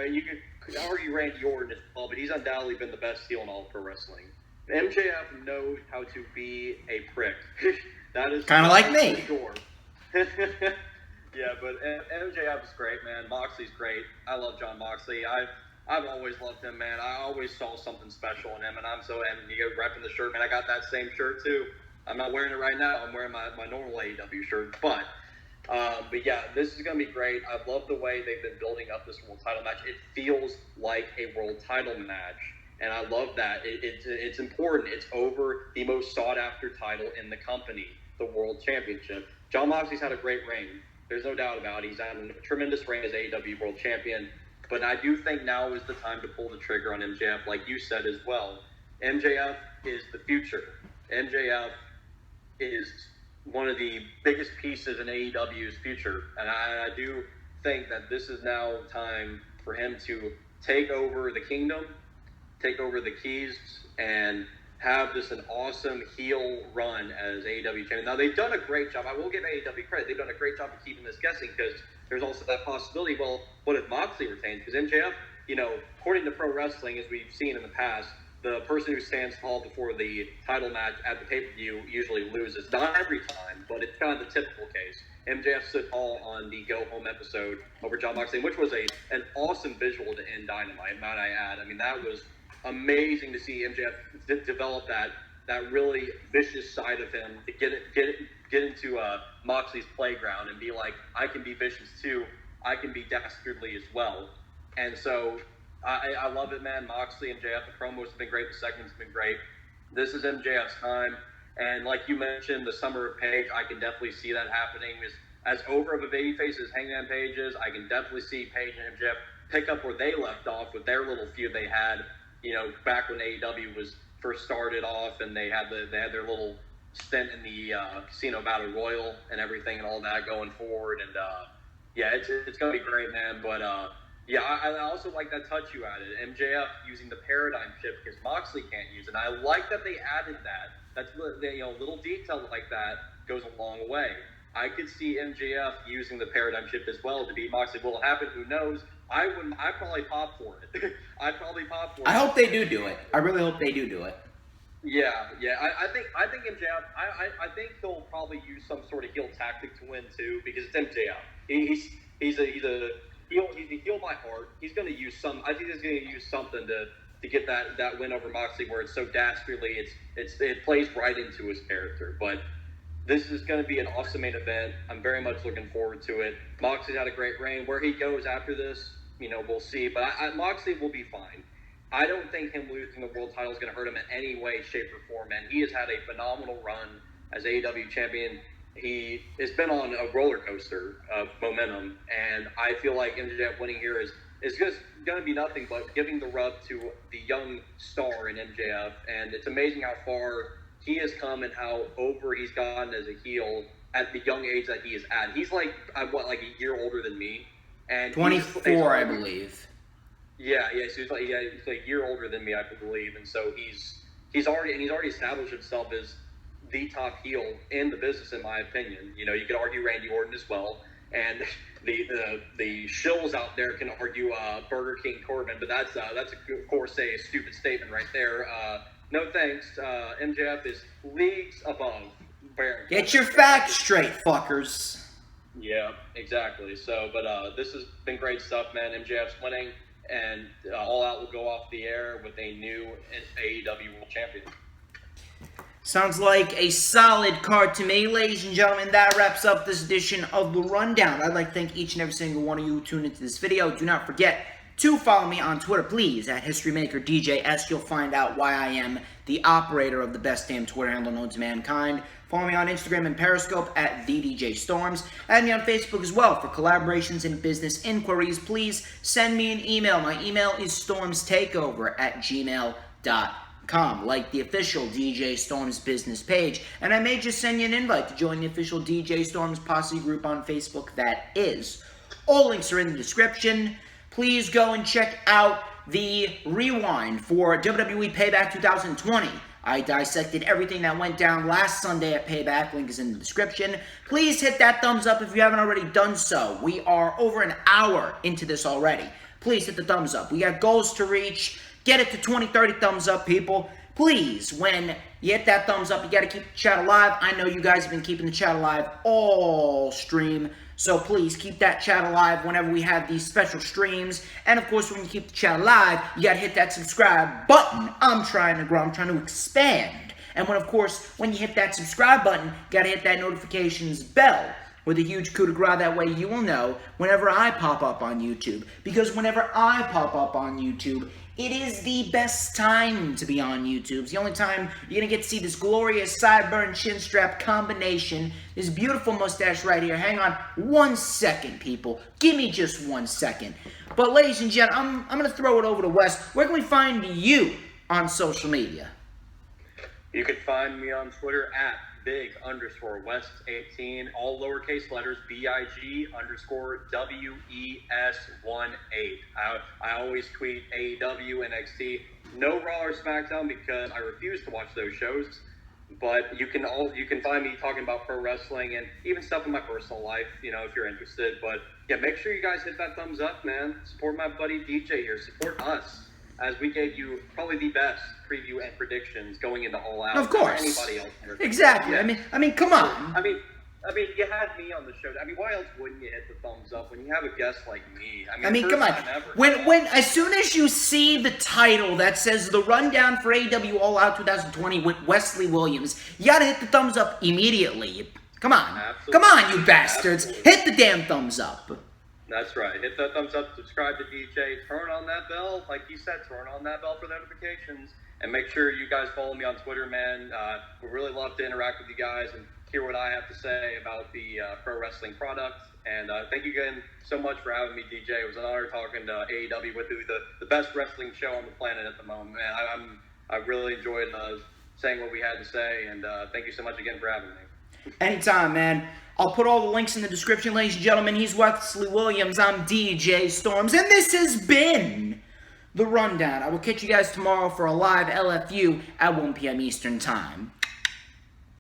S2: you could argue Randy Orton as well, but he's undoubtedly been the best heel in all pro wrestling. MJF knows how to be a prick. That is
S1: kind of like me.
S2: Sure. Yeah, but MJF is great, man. Moxley's great. I love Jon Moxley. I've always loved him, man. I always saw something special in him, and you go repping the shirt, man. I got that same shirt too. I'm not wearing it right now. I'm wearing my normal AEW shirt, but yeah, this is gonna be great. I love the way they've been building up this world title match. It feels like a world title match, and I love that. It's important. It's over the most sought after title in the company, the World Championship. Jon Moxley's had a great reign. There's no doubt about it. He's had a tremendous reign as AEW World Champion. But I do think now is the time to pull the trigger on MJF, like you said as well. MJF is the future. MJF is one of the biggest pieces in AEW's future. And I do think that this is now time for him to take over the kingdom, take over the keys, and have this an awesome heel run as AEW champion. Now, they've done a great job. I will give AEW credit. They've done a great job of keeping this guessing because there's also that possibility, well, what if Moxley retains? Because MJF, according to pro wrestling, as we've seen in the past, the person who stands tall before the title match at the pay-per-view usually loses. Not every time, but it's kind of the typical case. MJF stood tall on the Go Home episode over Jon Moxley, which was an awesome visual to end Dynamite, might I add. I mean, that was amazing to see MJF develop that really vicious side of him to get into Moxley's playground and be like, I can be vicious too. I can be dastardly as well. And so I love it, man. Moxley and MJF, the promos have been great. The segments have been great. This is MJF's time. And like you mentioned, the Summer of Page, I can definitely see that happening. As over of a babyface as Hangman Page is, I can definitely see Page and MJF pick up where they left off with their little feud they had, back when AEW was first started off, and they had their little stint in the Casino Battle Royal and everything and all that going forward. And yeah, it's gonna be great, man. But yeah, I also like that touch you added, MJF using the paradigm shift because Moxley can't use it. And I like that they added that. That's little detail like that goes a long way. I could see MJF using the paradigm shift as well to beat Moxley. Will it happen? Who knows? I'd probably pop for it. I'd probably pop for it.
S1: I hope they do it. I really hope they do it.
S2: Yeah. I think MJF. I think he'll probably use some sort of heel tactic to win too, because it's MJF. He's a heel by heart. He's going to use some. I think he's going to use something to get that win over Moxley, where it's so dastardly. It plays right into his character. But this is going to be an awesome main event. I'm very much looking forward to it. Moxley's had a great reign. Where he goes after this, we'll see. But Moxley will be fine. I don't think him losing the world title is going to hurt him in any way, shape, or form. And he has had a phenomenal run as AEW champion. He has been on a roller coaster of momentum, and I feel like MJF winning here is just going to be nothing but giving the rub to the young star in MJF. And it's amazing how far he has come and how over he's gotten as a heel at the young age that he is at. He's like a year older than me, and
S1: 24, I believe.
S2: Yeah. So he's like a year older than me, I believe, and so he's already established himself as the top heel in the business, in my opinion. You could argue Randy Orton as well, and the shills out there can argue Burger King Corbin, but that's of course a stupid statement right there. No thanks. MJF is leagues above Baron.
S1: Get your facts straight, fuckers.
S2: Yeah, exactly. So, but this has been great stuff, man. MJF's winning, and All Out will go off the air with a new AEW World Champion.
S1: Sounds like a solid card to me, ladies and gentlemen. That wraps up this edition of The Rundown. I'd like to thank each and every single one of you who tuned into this video. Do not forget to follow me on Twitter, please, at HistoryMakerDJS. You'll find out why I am the operator of the best damn Twitter handle known to mankind. Follow me on Instagram and Periscope at TheDJStorms. Add me on Facebook as well for collaborations and business inquiries. Please send me an email. My email is StormsTakeOver@gmail.com. Like the official DJ Storms business page. And I may just send you an invite to join the official DJ Storms Posse group on Facebook. That is. All links are in the description. Please go and check out the rewind for WWE Payback 2020. I dissected everything that went down last Sunday at Payback. Link is in the description. Please hit that thumbs up if you haven't already done so. We are over an hour into this already. Please hit the thumbs up. We got goals to reach. Get it to 20, 30 thumbs up, people. Please, when you hit that thumbs up. You got to keep the chat alive. I know you guys have been keeping the chat alive all stream. So please keep that chat alive whenever we have these special streams. And of course, when you keep the chat alive, you got to hit that subscribe button. I'm trying to grow. I'm trying to expand. And when you hit that subscribe button, you got to hit that notifications bell with a huge coup de grace. That way you will know whenever I pop up on YouTube. Because whenever I pop up on YouTube, it is the best time to be on YouTube. It's the only time you're going to get to see this glorious sideburn chin strap combination. This beautiful mustache right here. Hang on 1 second, people. Give me just 1 second. But ladies and gentlemen, I'm going to throw it over to Wes. Where can we find you on social media?
S2: You can find me on Twitter at big_West18, all lowercase letters, BIG_WES18. I always tweet AEW, NXT, no Raw or SmackDown because I refuse to watch those shows. But you can find me talking about pro wrestling and even stuff in my personal life, if you're interested. But yeah, make sure you guys hit that thumbs up, man. Support my buddy DJ here. Support us, as we gave you probably the best preview and predictions going into All Out.
S1: Of course.
S2: Anybody else?
S1: Exactly.
S2: Yeah.
S1: I mean, come on.
S2: I mean, you had me on the show. I mean, why else wouldn't you hit the thumbs up when you have a guest like me? I mean,
S1: come on. When as soon as you see the title that says the rundown for AEW All Out 2020 with Wesley Williams, you gotta hit the thumbs up immediately. Come on.
S2: Absolutely.
S1: Come on, you bastards.
S2: Absolutely.
S1: Hit the damn thumbs up.
S2: That's right. Hit that thumbs up, subscribe to DJ, turn on that bell. Like you said, turn on that bell for notifications. And make sure you guys follow me on Twitter, man. We really love to interact with you guys and hear what I have to say about the pro wrestling product. And thank you again so much for having me, DJ. It was an honor talking to AEW with you, the best wrestling show on the planet at the moment, man. I really enjoyed saying what we had to say, and thank you so much again for having me.
S1: Anytime, man. I'll put all the links in the description, ladies and gentlemen. He's Wesley Williams. I'm DJ Storms, and this has been The Rundown. I will catch you guys tomorrow for a live LFU at 1 p.m. Eastern Time.